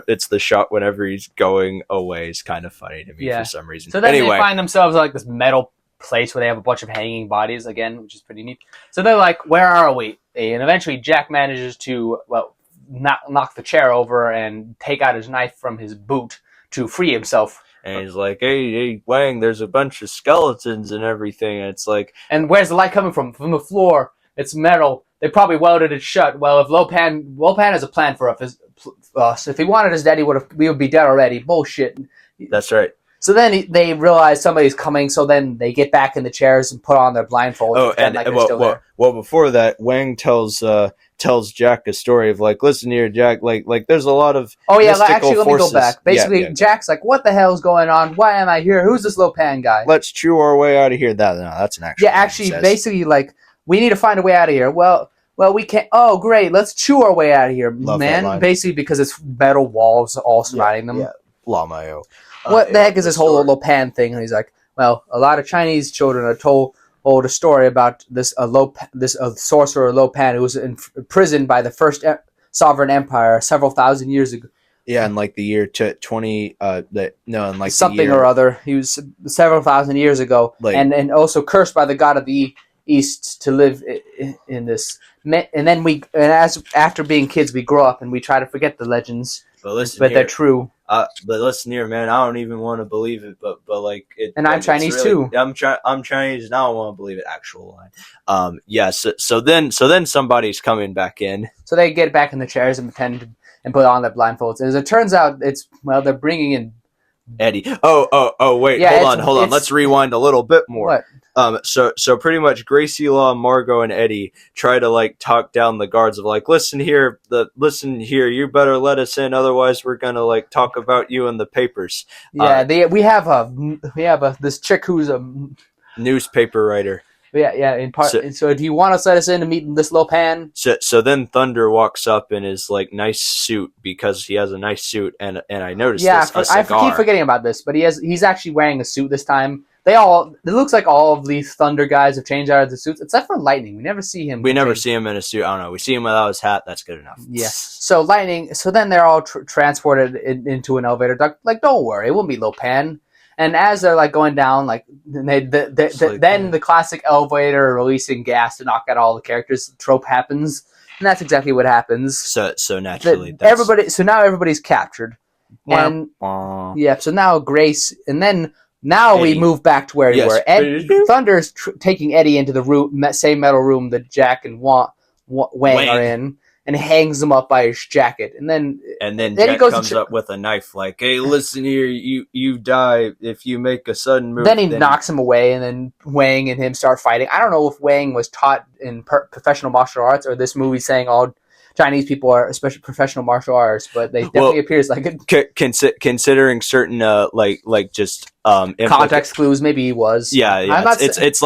Speaker 1: it's the shot whenever he's going away is kind of funny to me for some reason.
Speaker 2: So then they find themselves like this metal place where they have a bunch of hanging bodies again, which is pretty neat. So they're like, where are we? And eventually Jack manages to knock the chair over and take out his knife from his boot to free himself.
Speaker 1: And he's like, hey Wang, there's a bunch of skeletons and everything. And it's like,
Speaker 2: and where's the light coming from? From the floor. It's metal. They probably welded it shut. Well, if Lopan has a plan for us, if he wanted us dead, we would be dead already. Bullshit.
Speaker 1: That's right.
Speaker 2: So then they realize somebody's coming, so then they get back in the chairs and put on their blindfolds.
Speaker 1: Well, before that, Wang tells Jack a story of like, listen here, Jack, like there's a lot of
Speaker 2: actually, let me
Speaker 1: forces.
Speaker 2: go back. Basically, Jack's like, what the hell's going on? Why am I here? Who's this Lopan guy?
Speaker 1: Let's chew our way out of here. That's an actual.
Speaker 2: Yeah, actually, basically, like, we need to find a way out of here. Well, we can't. Oh, great, let's chew our way out of here, man. Basically, because it's metal walls all surrounding them.
Speaker 1: Yeah, Lamayo.
Speaker 2: What the heck is this whole Lopan thing? And he's like, well, a lot of Chinese children are told a story about this sorcerer Lopan who was imprisoned by the first sovereign empire several thousand years ago.
Speaker 1: Yeah, in like the year 20,
Speaker 2: something or other. He was several thousand years ago, and also cursed by the god of the east to live in this. And then after being kids, we grow up and we try to forget the legends, but they're true.
Speaker 1: But listen here, man. I don't even want to believe it, but like it.
Speaker 2: And I'm Chinese too.
Speaker 1: I'm Chinese, and I don't want to believe it. Actual line. So then somebody's coming back in.
Speaker 2: So they get back in the chairs and pretend and put on their blindfolds. As it turns out, they're bringing in
Speaker 1: Eddie. Oh, wait. Hold on. Let's rewind a little bit more.
Speaker 2: What?
Speaker 1: So pretty much Gracie Law, Margot, and Eddie try to like talk down the guards of like, listen here, you better let us in, otherwise we're gonna like talk about you in the papers.
Speaker 2: Yeah, we have this chick who's a
Speaker 1: newspaper writer.
Speaker 2: Yeah. In part. So do you want us to let us in to meet this Lopan?
Speaker 1: So then Thunder walks up in his like nice suit because he has a nice suit, and I noticed this.
Speaker 2: I keep forgetting about this, but he's actually wearing a suit this time. It looks like all of these Thunder guys have changed out of the suits, except for Lightning. We never see him.
Speaker 1: We never see him in a suit. I don't know. We see him without his hat. That's good enough.
Speaker 2: Yeah. So Lightning. So then they're all transported into an elevator duct. Like, don't worry, it won't be Lopan. And as they're like going down, like then the classic elevator releasing gas to knock out all the characters trope happens, and that's exactly what happens.
Speaker 1: So naturally,
Speaker 2: now everybody's captured, and so now Grace, and then. Now Eddie. We move back to where we were. Thunder's taking Eddie into the same metal room that Jack and Wang are in, and hangs him up by his jacket. And then
Speaker 1: Jack comes up with a knife, like, "Hey, listen here, you die if you make a sudden move."
Speaker 2: Then he knocks him away, and then Wang and him start fighting. I don't know if Wang was taught in professional martial arts or this movie saying all Chinese people are, especially professional martial artists, but they definitely appears like it.
Speaker 1: Considering certain just
Speaker 2: Context clues, maybe he was.
Speaker 1: Yeah.
Speaker 2: I'm not
Speaker 1: it's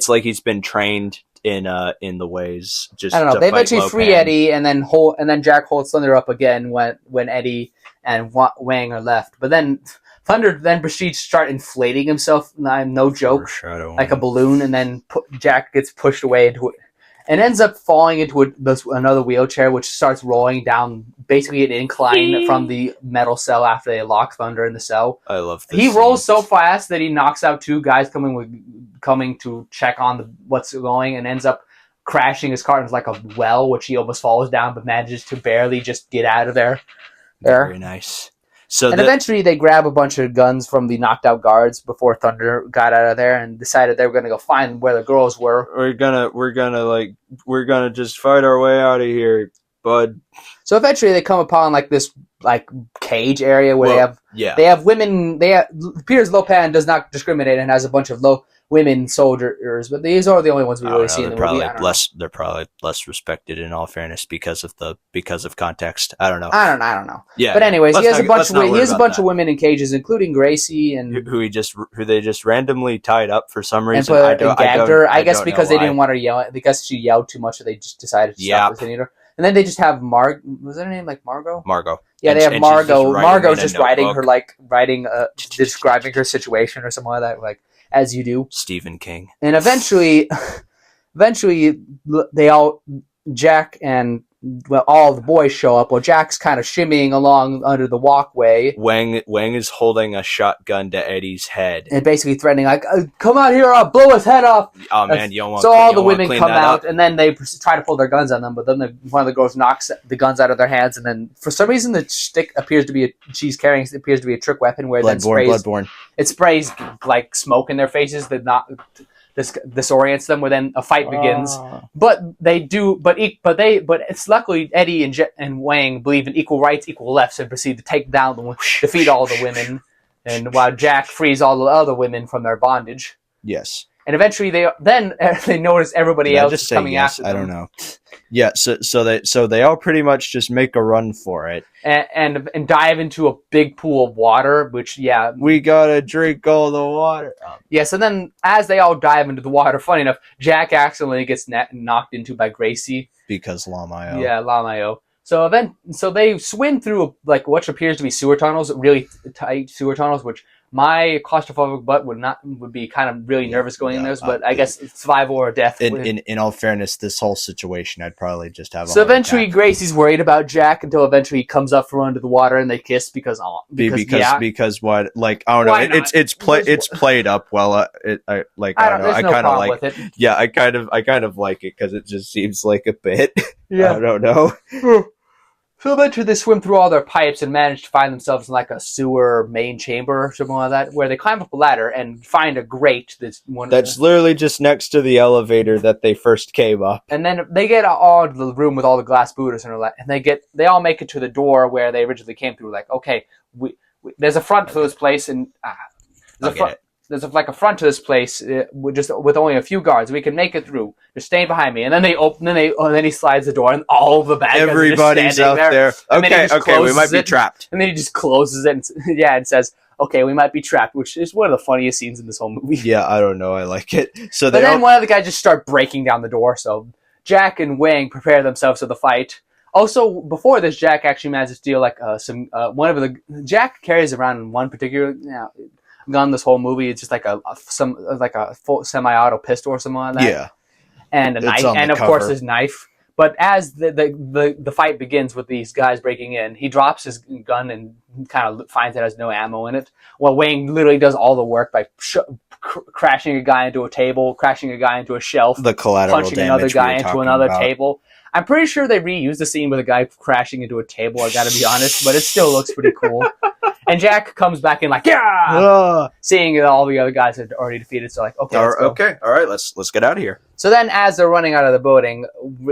Speaker 1: like he's been trained in the ways. Just
Speaker 2: I don't know.
Speaker 1: to
Speaker 2: They
Speaker 1: fight
Speaker 2: eventually free
Speaker 1: Lopan.
Speaker 2: Eddie, and then Jack holds Thunder up again when Eddie and Wang are left. But then Thunder then proceeds to start inflating himself. No joke, like a balloon, and then Jack gets pushed away into it, and ends up falling into another wheelchair, which starts rolling down basically an incline from the metal cell after they lock Thunder in the cell.
Speaker 1: I love this.
Speaker 2: He rolls so fast that he knocks out two guys coming to check on what's going, and ends up crashing his car into like a well, which he almost falls down, but manages to barely just get out of there.
Speaker 1: Very nice. So
Speaker 2: eventually they grab a bunch of guns from the knocked out guards before Thunder got out of there, and decided they were going to go find where the girls were.
Speaker 1: We're gonna just fight our way out of here, bud.
Speaker 2: So eventually they come upon like this cage area where they have women. Peters Lopan does not discriminate and has a bunch of women soldiers, but these are the only ones we really see in the movie.
Speaker 1: They're probably less respected, in all fairness, because of context. I don't know.
Speaker 2: I don't know.
Speaker 1: Yeah.
Speaker 2: But anyways, he has a bunch of women in cages, including Gracie and
Speaker 1: who they just randomly tied up for some reason.
Speaker 2: And gagged her. I guess because they didn't want her to yell, because she yelled too much, so they just decided to stop listening to her. And then they just have was her name like Margot?
Speaker 1: Margot.
Speaker 2: Yeah, they have Margot. Margot's just writing describing her situation or something like that, like as you do.
Speaker 1: Stephen King.
Speaker 2: And eventually Jack and all the boys show up. Well, Jack's kind of shimmying along under the walkway.
Speaker 1: Wang is holding a shotgun to Eddie's head
Speaker 2: and basically threatening, like, come out here, I'll blow his head off.
Speaker 1: Oh, man, you don't want
Speaker 2: So all the women come out, and then they try to pull their guns on them, but then one of the girls knocks the guns out of their hands, and then for some reason the stick appears to be a trick weapon where
Speaker 1: Bloodborne.
Speaker 2: It sprays like smoke in their faces that disorients them, where then a fight begins. But it's luckily Eddie and Wang believe in equal rights, equal lefts, and proceed to defeat all the women, and while Jack frees all the other women from their bondage.
Speaker 1: Yes.
Speaker 2: And eventually they notice everybody else is coming after them.
Speaker 1: I don't know. Yeah, so they all pretty much just make a run for it
Speaker 2: and dive into a big pool of water, which
Speaker 1: we gotta drink all the water.
Speaker 2: Yes, and then as they all dive into the water, funny enough, Jack accidentally gets knocked into by Gracie
Speaker 1: because Lamayo.
Speaker 2: Yeah, Lamayo. So they swim through what appears to be sewer tunnels, really tight sewer tunnels, which my claustrophobic butt would be kind of really nervous going in those, but I guess survival or death.
Speaker 1: In all fairness, this whole situation, I'd probably just have.
Speaker 2: So eventually, Gracie's worried about Jack until eventually he comes up from under the water and they kiss because
Speaker 1: what, like, I don't know, it's played up well. I kind of like it. Yeah, I kind of like it because it just seems like a bit.
Speaker 2: Yeah,
Speaker 1: I don't know.
Speaker 2: So eventually they swim through all their pipes and manage to find themselves in like a sewer main chamber or something like that, where they climb up a ladder and find a grate that's
Speaker 1: literally just next to the elevator that they first came up.
Speaker 2: And then they get all to the room with all the glass Buddhas and they all make it to the door where they originally came through. Like, okay, there's a front to this place, and there's a front to this place with only a few guards. We can make it through. Just stay behind me. And then then he slides the door, and all the bad guys
Speaker 1: everybody's
Speaker 2: are just
Speaker 1: out there. Okay, we might be trapped.
Speaker 2: And then he just closes it and says, okay, we might be trapped, which is one of the funniest scenes in this whole movie.
Speaker 1: Yeah, I don't know. I like it.
Speaker 2: But then one of the guys just start breaking down the door, so Jack and Wang prepare themselves for the fight. Also, before this, Jack actually managed to steal Jack carries around one particular gun this whole movie. It's just like a full semi-auto pistol or something like that.
Speaker 1: Yeah.
Speaker 2: And a knife, and of course his knife. But as the fight begins with these guys breaking in, he drops his gun and kind of finds it has no ammo in it. Well, Wayne literally does all the work by crashing a guy into a table, crashing a guy into a shelf,
Speaker 1: the collateral
Speaker 2: punching another guy into another table. I'm pretty sure they reused the scene with a guy crashing into a table, I gotta be honest, but it still looks pretty cool. And Jack comes back in like, seeing that all the other guys had already defeated, so like, okay, let's go.
Speaker 1: Okay, all right, let's get out of here.
Speaker 2: So then as they're running out of the building,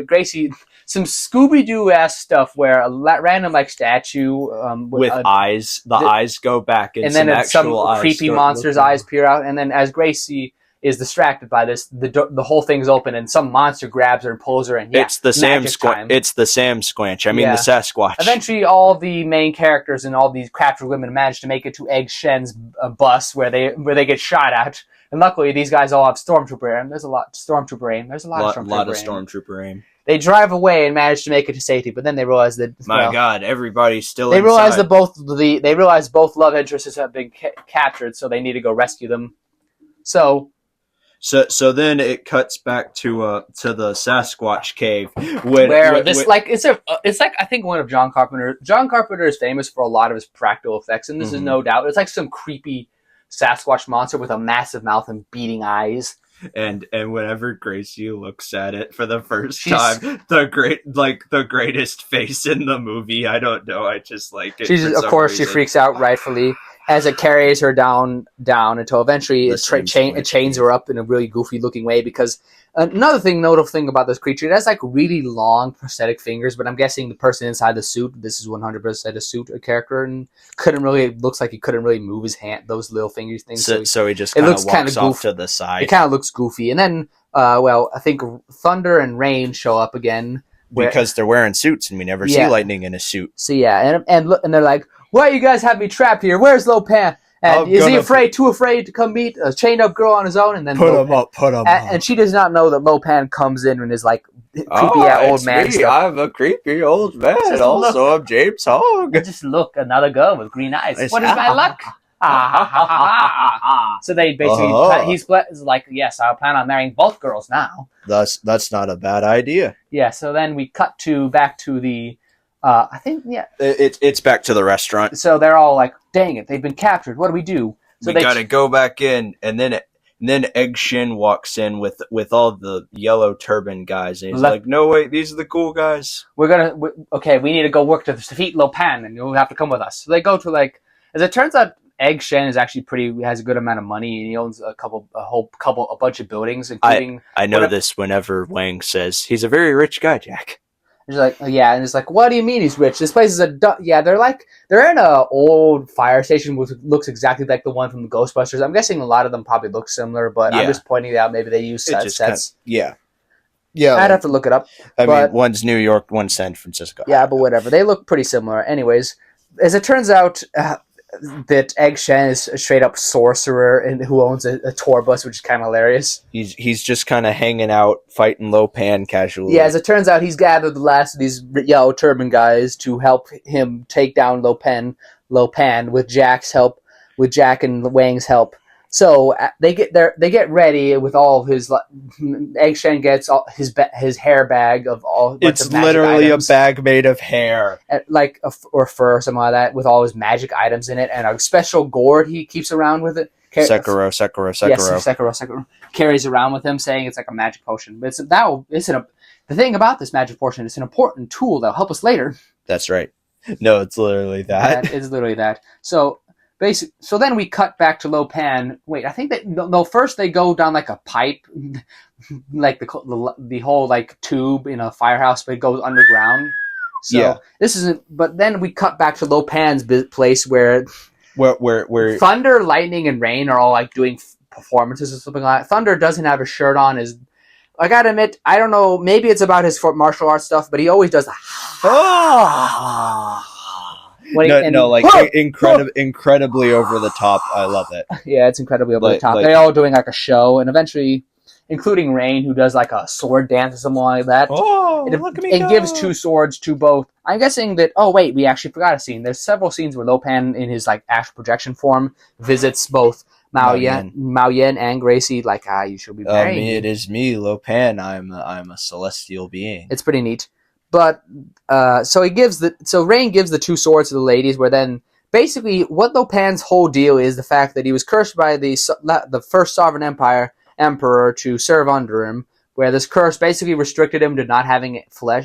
Speaker 2: Gracie, some Scooby-Doo-esque stuff where a random statue
Speaker 1: with eyes, eyes go back and
Speaker 2: then some creepy monster's eyes peer out, and then as Gracie is distracted by this. The whole thing's open, and some monster grabs her and pulls her in. Yeah,
Speaker 1: it's the Sam Squanch. I mean the Sasquatch.
Speaker 2: Eventually, all the main characters and all these captured women manage to make it to Egg Shen's bus, where they get shot at. And luckily, these guys all have stormtrooper aim. There's a lot of stormtrooper aim. They drive away and manage to make it to safety, but then they realize that
Speaker 1: God, everybody's still.
Speaker 2: They realize that both love interests have been captured, so they need to go rescue them. So
Speaker 1: then it cuts back to the Sasquatch cave
Speaker 2: it's like I think one of John Carpenter. John Carpenter is famous for a lot of his practical effects, and this is no doubt. It's like some creepy Sasquatch monster with a massive mouth and beating eyes.
Speaker 1: And whenever Gracie looks at it for the first time, the greatest face in the movie. I don't know. I just like it.
Speaker 2: She freaks out rightfully as it carries her down until eventually it chains her up in a really goofy looking way. Because notable thing about this creature, it has like really long prosthetic fingers, but I'm guessing the person inside the suit, this is 100% a suit, a character, and looks like he couldn't really move his hand, those little fingers things.
Speaker 1: So he just kind of walks off to the side.
Speaker 2: It kind of looks goofy. And then, I think Thunder and Rain show up again.
Speaker 1: Because they're wearing suits and we never see Lightning in a suit.
Speaker 2: So yeah, and they're like, why you guys have me trapped here? Where's Lopan? And is he too afraid to come meet a chained up girl on his own? And then
Speaker 1: put him up.
Speaker 2: And she does not know that Lopan comes in and is like creepy old man stuff.
Speaker 1: I'm a creepy old man. I'm James Hogg.
Speaker 2: Just look, another girl with green eyes. What is my luck? So they basically he's like, yes, I plan on marrying both girls now.
Speaker 1: That's not a bad idea.
Speaker 2: Yeah. So then we cut back to the. I think
Speaker 1: it's back to the restaurant.
Speaker 2: So they're all like, "Dang it, they've been captured. What do we do?" So
Speaker 1: we gotta go back in, and then Egg Shin walks in with all the yellow turban guys, and he's like, "No, wait, these are the cool guys.
Speaker 2: We need to go work to defeat Lopan, and you'll have to come with us." So they go to as it turns out, Egg Shen is actually has a good amount of money, and he owns a bunch of buildings, including.
Speaker 1: I know this whenever Wang says he's a very rich guy, Jack.
Speaker 2: He's like, yeah, and it's like, what do you mean he's rich? This place is they're in a old fire station which looks exactly like the one from the Ghostbusters. I'm guessing a lot of them probably look similar, but I'm just pointing it out. Maybe they use sets.
Speaker 1: Yeah.
Speaker 2: I'd have to look it up.
Speaker 1: I mean, one's New York, one's San Francisco.
Speaker 2: Yeah, but whatever. They look pretty similar. Anyways, as it turns out, that Egg Shen is a straight up sorcerer and who owns a tour bus, which is kind of hilarious.
Speaker 1: He's just kind of hanging out, fighting Lopan casually.
Speaker 2: Yeah, as it turns out, he's gathered the last of these yellow turban guys to help him take down Lopan with Jack's help, with Jack and Wang's help. So they get ready with all of his. Egg Shen gets all his hair bag of all.
Speaker 1: It's literally a bag made of hair,
Speaker 2: or fur, or something like that, with all his magic items in it, and a special gourd he keeps around with it.
Speaker 1: Sekiro.
Speaker 2: Yes, Sekiro carries around with him, saying it's like a magic potion. But the thing about this magic potion, it's an important tool that'll help us later.
Speaker 1: That's right. No, it's literally that.
Speaker 2: It's literally that. So then we cut back to Lopan. Wait, I think first they go down like a pipe, like the whole like tube in a firehouse, but it goes underground. So this isn't. But then we cut back to Lopan's place where Thunder, Lightning, and Rain are all like doing performances or something like that. Thunder doesn't have a shirt on. I gotta admit, I don't know. Maybe it's about his martial arts stuff, but he always does.
Speaker 1: Incredibly over the top. I love it.
Speaker 2: Yeah, it's incredibly over the top. They're all doing like a show, and eventually, including Rain, who does like a sword dance or something like that.
Speaker 1: Oh, look at me go.
Speaker 2: Gives 2 swords to both. I'm guessing that. Oh wait, we actually forgot a scene. There's several scenes where Lopan, in his like astral projection form, visits both Mao Yen and Gracie. Like, you should be married.
Speaker 1: It is me, Lopan. I'm a celestial being.
Speaker 2: It's pretty neat. But so Rain gives the 2 swords to the ladies, where then basically what Lopan's whole deal is the fact that he was cursed by the first sovereign emperor to serve under him, where this curse basically restricted him to not having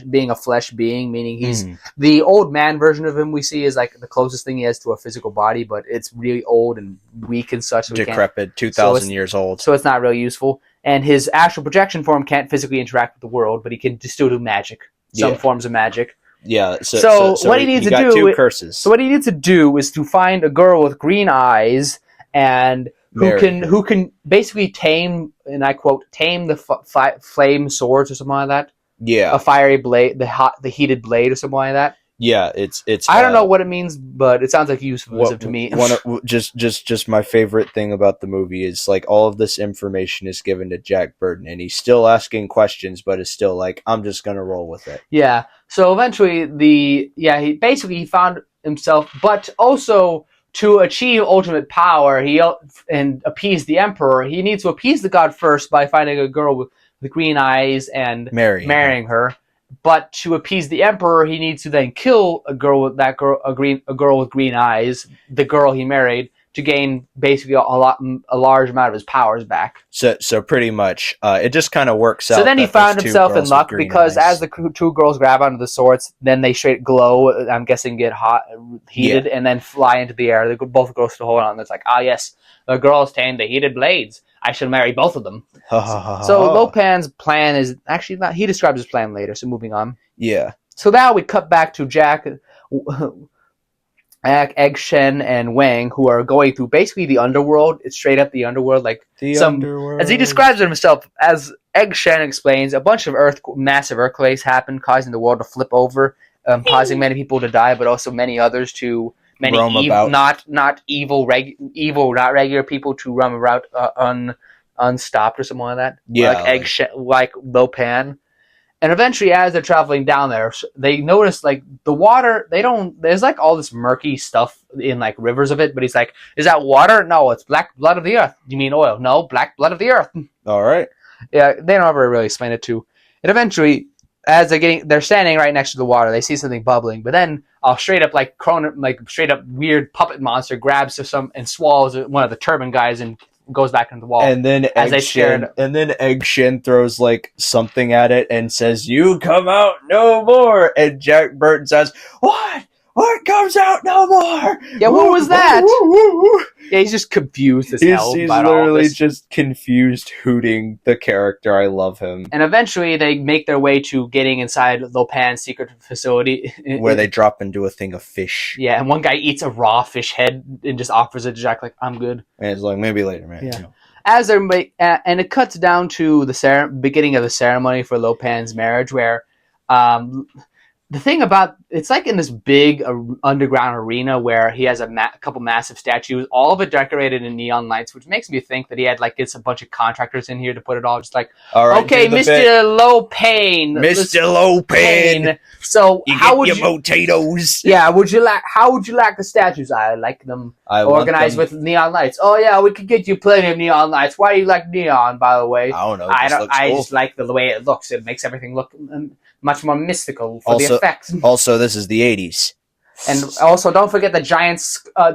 Speaker 2: being a flesh being, meaning he's the old man version of him we see is like the closest thing he has to a physical body, but it's really old and weak and such.
Speaker 1: Decrepit, 2,000 years old.
Speaker 2: So it's not really useful. And his astral projection form can't physically interact with the world, but he can still do magic. Some forms of magic.
Speaker 1: Yeah.
Speaker 2: So what he needs to do?
Speaker 1: 2 curses.
Speaker 2: So what he needs to do is to find a girl with green eyes and who can basically tame, and I quote, tame the flame swords or something like that.
Speaker 1: Yeah,
Speaker 2: a fiery blade, the heated blade or something like that.
Speaker 1: yeah. It's.
Speaker 2: I don't know what it means, but it sounds like euphemism to me.
Speaker 1: Just my favorite thing about the movie is like all of this information is given to Jack Burton, and he's still asking questions, but is still like, I'm just gonna roll with it.
Speaker 2: Yeah. So eventually, he found himself, but also to achieve ultimate power, and appease the emperor, he needs to appease the god first by finding a girl with green eyes and marrying her. But to appease the emperor, he needs to then kill a girl with green eyes, the girl he married, to gain basically a large amount of his powers back.
Speaker 1: So pretty much, it just kind of works out.
Speaker 2: So then he found himself in luck because as the two girls grab onto the swords, then they straight glow. I'm guessing get heated, and then fly into the air. They both girls to hold on. It's like, yes, the girls tame the heated blades. I shall marry both of them. So Lopan's plan is actually not. He describes his plan later. So moving on.
Speaker 1: Yeah.
Speaker 2: So now we cut back to Jack, Egg Shen, and Wang, who are going through basically the underworld. It's straight up the underworld, underworld. As he describes it himself. As Egg Shen explains, a bunch of massive earthquakes happen, causing the world to flip over, causing many people to die, but also many others to. Many not regular people to roam around unstopped or something like that.
Speaker 1: Yeah,
Speaker 2: like Lopan. And eventually, as they're traveling down there, they notice like the water. There's like all this murky stuff in like rivers of it. But he's like, "Is that water? No, it's black blood of the earth. You mean oil? No, black blood of the earth."
Speaker 1: All right.
Speaker 2: Yeah, they don't ever really explain it to. And eventually, as they're standing right next to the water, they see something bubbling. But then straight up weird puppet monster grabs and swallows one of the turban guys and goes back into the wall.
Speaker 1: And then Egg Shen throws like something at it and says, "You come out no more." And Jack Burton says, "What? What comes out no more?"
Speaker 2: Yeah, what was that? Yeah, he's just confused as hell.
Speaker 1: He's literally just confused, hooting the character. I love him.
Speaker 2: And eventually, they make their way to getting inside Lopan's secret facility,
Speaker 1: where they drop into a thing of fish.
Speaker 2: Yeah, and one guy eats a raw fish head and just offers it to Jack, like, "I'm good."
Speaker 1: And it's like, maybe later, man.
Speaker 2: Yeah. As they're and it cuts down to the beginning of the ceremony for Lopan's marriage, where the thing about it's like in this big underground arena where he has a couple massive statues, all of it decorated in neon lights, which makes me think that he had like gets a bunch of contractors in here to put it all just like, all right, okay, Mr. Lopan. So how would you potatoes? Yeah, how would you like the statues? I like them organized with neon lights. Oh yeah, we could get you plenty of neon lights. Why do you like neon, by the way?
Speaker 1: I don't know.
Speaker 2: I just like the way it looks. It makes everything look much more mystical for the effects.
Speaker 1: Also, this is the 80s.
Speaker 2: And also, don't forget the giant skull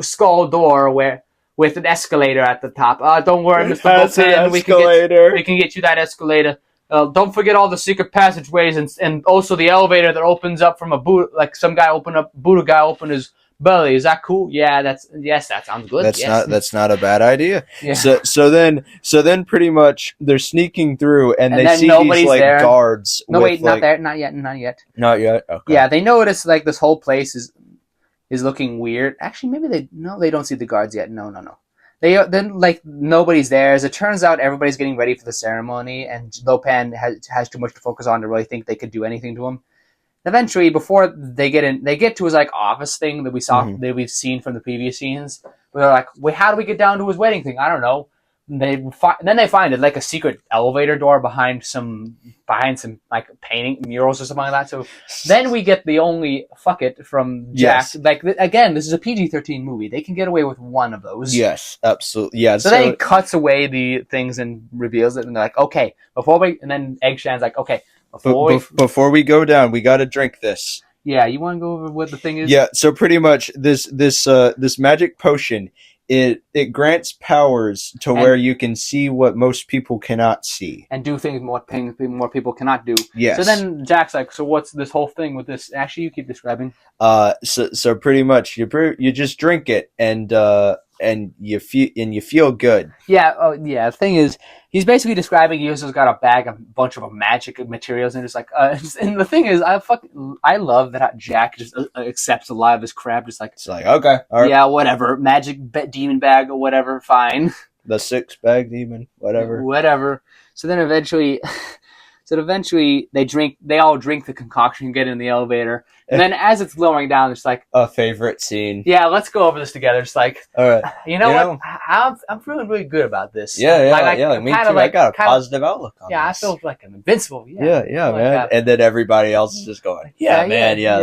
Speaker 2: skull door with an escalator at the top. Don't worry, Mr. Lopan, we can get you that escalator. Don't forget all the secret passageways and also the elevator that opens up from a Buddha, like some guy Buddha guy opened his belly. Is that cool? Yeah, that sounds good.
Speaker 1: That's not a bad idea.
Speaker 2: Yeah.
Speaker 1: So then pretty much they're sneaking through and they see these like there. Guards.
Speaker 2: No, wait, not there, not yet.
Speaker 1: Not yet. Okay.
Speaker 2: Yeah, they notice like this whole place is looking weird. Actually, maybe they don't see the guards yet. No. Then like nobody's there. As it turns out, everybody's getting ready for the ceremony, and Lopan has too much to focus on to really think they could do anything to him. Eventually, before they get to his like office thing that we saw that we've seen from the previous scenes. They're like, "Wait, how do we get down to his wedding thing?" I don't know. Then they find it like a secret elevator door behind some like painting murals or something like that. So then we get the only fuck it from Jack. Yes. Like again, this is a PG-13 movie. They can get away with one of those.
Speaker 1: Yes, absolutely. Yeah.
Speaker 2: So then he cuts away the things and reveals it, and they're like, "Okay, and then Egg Shen's like, "Okay."
Speaker 1: Before we go down, we got to drink this.
Speaker 2: Yeah, you want to go over what the thing is?
Speaker 1: Yeah, so pretty much this magic potion, it grants powers to where you can see what most people cannot see
Speaker 2: and do things more people cannot do.
Speaker 1: Yes.
Speaker 2: So then Jack's like, "So what's this whole thing with this?" Actually, you keep describing.
Speaker 1: So pretty much you just drink it, and you feel good.
Speaker 2: Yeah, yeah. The thing is, he's basically describing he also got a bunch of magic materials, and just like, and the thing is, I love that Jack just accepts a lot of his crap, just like,
Speaker 1: It's like, okay, all right,
Speaker 2: yeah, whatever, magic demon bag or whatever, fine,
Speaker 1: the 6-bag demon, whatever,
Speaker 2: whatever. So then eventually, they all drink the concoction and get in the elevator. And then as it's lowering down, it's like
Speaker 1: a favorite scene.
Speaker 2: Yeah, let's go over this together. It's like,
Speaker 1: all right,
Speaker 2: you know what? I'm feeling really good about this.
Speaker 1: Yeah. Me too. I got a positive outlook on this.
Speaker 2: I feel like I'm invincible.
Speaker 1: Yeah, man. And then everybody else is just going, yeah,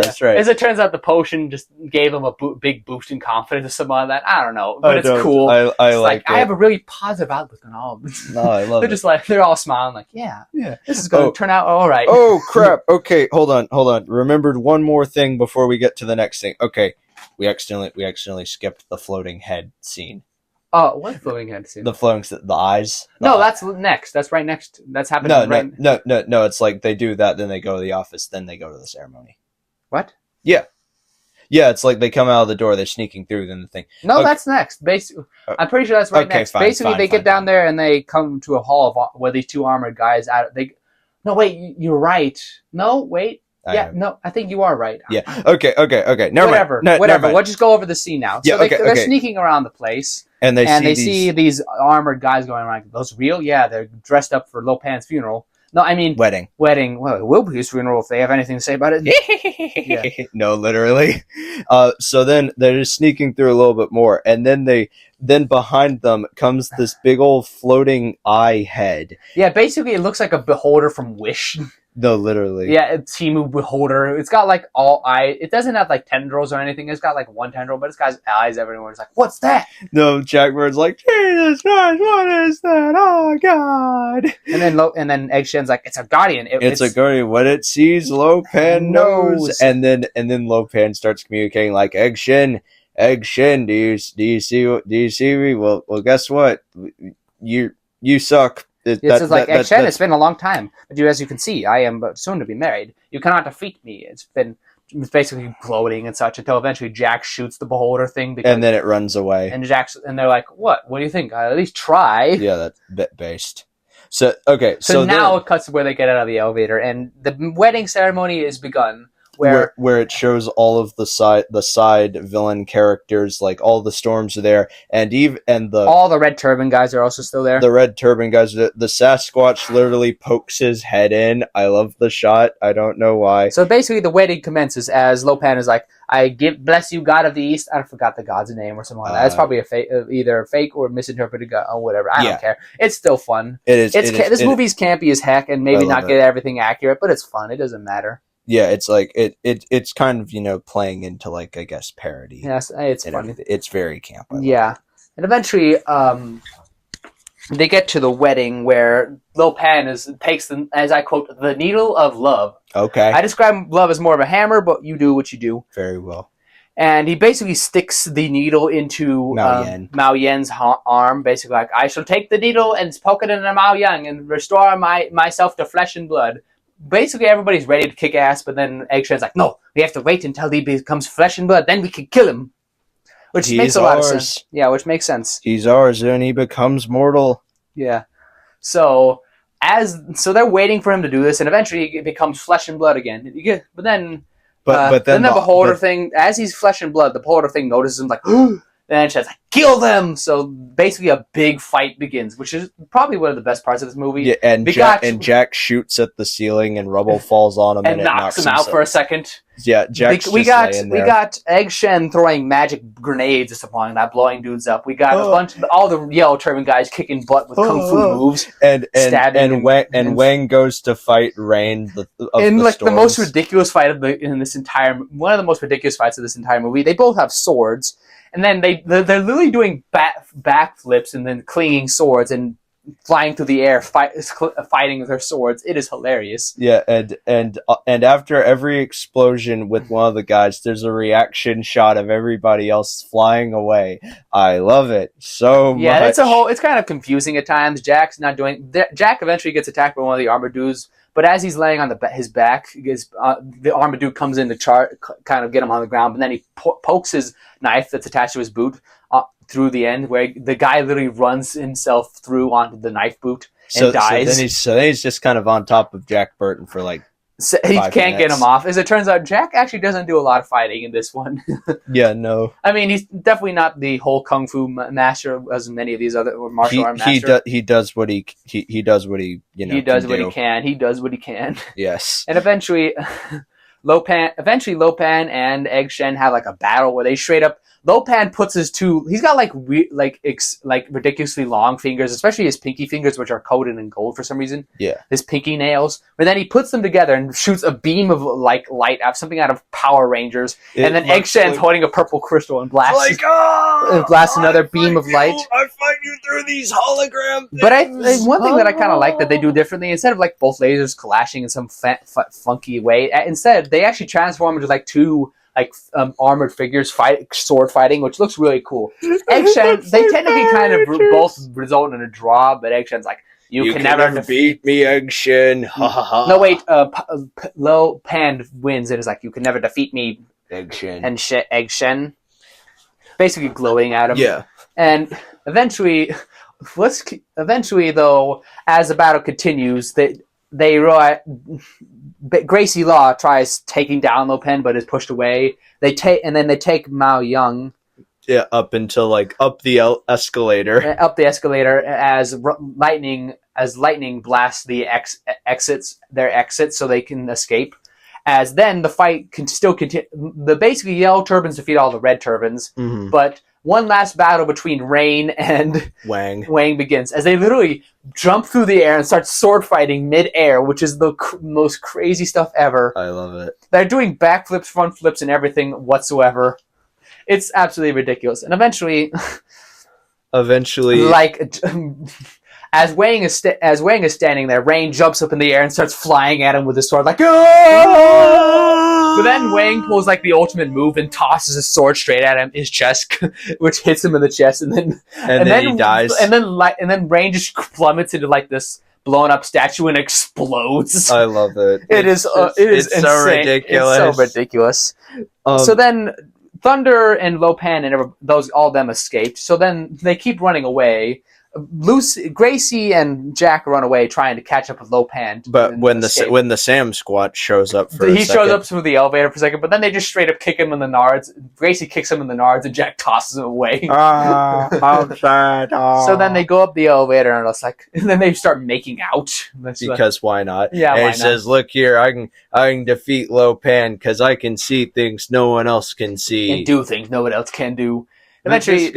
Speaker 1: that's right.
Speaker 2: As it turns out, the potion just gave him a big boost in confidence or something like that. I don't know, but it's cool.
Speaker 1: I like it.
Speaker 2: I have a really positive outlook on all of this.
Speaker 1: No, I love
Speaker 2: They're just like, they're all smiling like, yeah, this is going to turn out all right.
Speaker 1: Oh, crap. Okay, hold on. Remembered one more thing before we get to the next thing. Okay, we accidentally skipped the floating head scene.
Speaker 2: Oh, what floating head scene?
Speaker 1: The eyes.
Speaker 2: No, that's next. That's right next. That's happening.
Speaker 1: No. It's like they do that, then they go to the office, then they go to the ceremony.
Speaker 2: What?
Speaker 1: Yeah, it's like they come out of the door, they're sneaking through, then the thing.
Speaker 2: No, that's next. Basically, I'm pretty sure that's right next. Basically, they get down there and they come to a hall where these two armored guys. No, wait, you're right. No, wait. No, I think you are right.
Speaker 1: Yeah. Okay.
Speaker 2: Whatever. We'll just go over the scene now. So they're sneaking around the place, and they see these armored guys going around. Those real? Yeah, they're dressed up for Lopan's funeral. No, I mean
Speaker 1: wedding.
Speaker 2: Well, it will be his funeral if they have anything to say about it.
Speaker 1: Yeah. No, literally. So then they're just sneaking through a little bit more, and then behind them comes this big old floating eye head.
Speaker 2: Yeah, basically it looks like a beholder from Wish.
Speaker 1: No, literally.
Speaker 2: Yeah, it's Timu Beholder. It's got like all eye. It doesn't have like tendrils or anything. It's got like one tendril, but it's got eyes everywhere. It's like, what's that?
Speaker 1: No, Jack Bird's like, Jesus Christ, what is that? Oh God!
Speaker 2: And then Egg Shen's like, it's a guardian.
Speaker 1: It's a guardian. What it sees, Lopan knows. And then Lopan starts communicating like, Egg Shen, do you see me? Well, guess what? You suck.
Speaker 2: It's like, Egg Shen, it's been a long time. But as you can see, I am soon to be married. You cannot defeat me. It's basically gloating and such until eventually Jack shoots the beholder thing. And
Speaker 1: then it runs away.
Speaker 2: And they're like, what? What do you think? I'll at least try.
Speaker 1: Yeah, that's bit-based. So, okay.
Speaker 2: So now it cuts to where they get out of the elevator, and the wedding ceremony is begun. Where
Speaker 1: it shows all of the side villain characters, like all the Storms are there, and
Speaker 2: all the Red Turban guys are also still there.
Speaker 1: The Red Turban guys, the Sasquatch literally pokes his head in. I love the shot. I don't know why.
Speaker 2: So basically, the wedding commences as Lopan is like, bless you, God of the East. I forgot the god's name or something like that. It's probably either fake or misinterpreted god or whatever. I don't care. It's still fun.
Speaker 1: It is.
Speaker 2: This movie's campy as heck, and maybe not get everything accurate, but it's fun. It doesn't matter.
Speaker 1: Yeah, it's like it's kind of playing into like, I guess, parody.
Speaker 2: Yes, it's funny.
Speaker 1: It's very camp.
Speaker 2: Yeah, and eventually they get to the wedding where Lopan takes the, as I quote, the needle of love.
Speaker 1: Okay.
Speaker 2: I describe love as more of a hammer, but you do what you do.
Speaker 1: Very well.
Speaker 2: And he basically sticks the needle into Mao Yen's arm, basically like, I shall take the needle and poke it into Mao Yan and restore myself to flesh and blood. Basically, everybody's ready to kick ass, but then Egg Shen's like, no, we have to wait until he becomes flesh and blood, then we can kill him. Which makes a lot of sense. Yeah, which makes sense.
Speaker 1: He's ours, and he becomes mortal.
Speaker 2: Yeah. So they're waiting for him to do this, and eventually it becomes flesh and blood again. But then the beholder thing, as he's flesh and blood, the beholder thing notices him like, then it's like, kill them! So basically a big fight begins, which is probably one of the best parts of this movie.
Speaker 1: Yeah, and Jack shoots at the ceiling and rubble falls on him and
Speaker 2: knocks him out for a second.
Speaker 1: Yeah, Jack's
Speaker 2: we got Egg Shen throwing magic grenades or something like that, blowing dudes up. We got a bunch of all the Yellow Turban guys kicking butt with kung fu moves.
Speaker 1: And Wang goes to fight Rain
Speaker 2: the most ridiculous fight one of the most ridiculous fights of this entire movie. They both have swords. And then they're literally doing backflips and then clinging swords and flying through the air, fighting with their swords. It is hilarious.
Speaker 1: Yeah, and after every explosion with one of the guys, there's a reaction shot of everybody else flying away. I love it so much.
Speaker 2: Yeah, it's kind of confusing at times. Jack eventually gets attacked by one of the armored dudes. But as he's laying on his back, the armored dude comes in to kind of get him on the ground, but then he pokes his knife that's attached to his boot through the end, where the guy literally runs himself through onto the knife boot and
Speaker 1: So
Speaker 2: dies.
Speaker 1: then he's just kind of on top of Jack Burton for like
Speaker 2: So he
Speaker 1: 5
Speaker 2: can't get
Speaker 1: minutes.
Speaker 2: him off. As it turns out, Jack actually doesn't do a lot of fighting in this one.
Speaker 1: Yeah, no.
Speaker 2: I mean, he's definitely not the whole kung fu master as many of these other martial art masters.
Speaker 1: He does what he does what he
Speaker 2: he does what
Speaker 1: do.
Speaker 2: he can. He does what he can.
Speaker 1: Yes.
Speaker 2: And eventually, Lopan and Egg Shen have like a battle where they straight up. Lopan puts his two. He's got like ridiculously long fingers, especially his pinky fingers, which are coated in gold for some reason.
Speaker 1: Yeah.
Speaker 2: His pinky nails. But then he puts them together and shoots a beam of like light out, something out of Power Rangers. And then Egg Shen's holding a purple crystal and blasts. Blasts another beam of light.
Speaker 1: I fight you through these hologram things.
Speaker 2: But one thing that I kind of like that they do differently, instead of like both lasers clashing in some funky way, instead they actually transform into like two armored figures sword fighting, which looks really cool. Egg Shen, they technically kind of both result in a draw, but Egg Shen's like, you can never
Speaker 1: defeat me, Egg Shen. Ha ha ha.
Speaker 2: No, wait, Lo Pan wins and is like, you can never defeat me,
Speaker 1: Egg Shen.
Speaker 2: and Egg Shen, basically glowing at him.
Speaker 1: Yeah.
Speaker 2: And eventually though, as the battle continues, Gracie Law tries taking down Lo Pen, but is pushed away. They take Mao Young.
Speaker 1: Yeah, up the escalator.
Speaker 2: Up the escalator as lightning blasts the exits, so they can escape. As then the fight can still continue. The basically yellow turbans defeat all the red turbans, but one last battle between Rain and Wang begins as they literally jump through the air and start sword fighting mid-air, which is the most crazy stuff ever.
Speaker 1: I love it.
Speaker 2: They're doing backflips, front flips, and everything whatsoever. It's absolutely ridiculous. And eventually, like as Wang is standing there, Rain jumps up in the air and starts flying at him with his sword, like. But then Wang pulls like the ultimate move and tosses his sword straight at him, his chest, which hits him in the chest, and then
Speaker 1: he dies.
Speaker 2: And then Rain just plummets into like this blown up statue and explodes.
Speaker 1: I love it.
Speaker 2: It is insane.
Speaker 1: So ridiculous.
Speaker 2: It's so ridiculous. So then Thunder and Lo Pan and all of them escaped. So then they keep running away. Gracie and Jack run away trying to catch up with Lo Pan.
Speaker 1: But when the Sam Squat shows up
Speaker 2: he shows up through the elevator for a second, but then they just straight up kick him in the nards. Gracie kicks him in the nards, and Jack tosses him away.
Speaker 1: How sad.
Speaker 2: So then they go up the elevator, and it's like, and then they start making out.
Speaker 1: Because why not?
Speaker 2: Yeah,
Speaker 1: and
Speaker 2: why
Speaker 1: he says, "Look here, I can defeat Lo Pan because I can see things no one else can see
Speaker 2: and do things no one else can do." Eventually,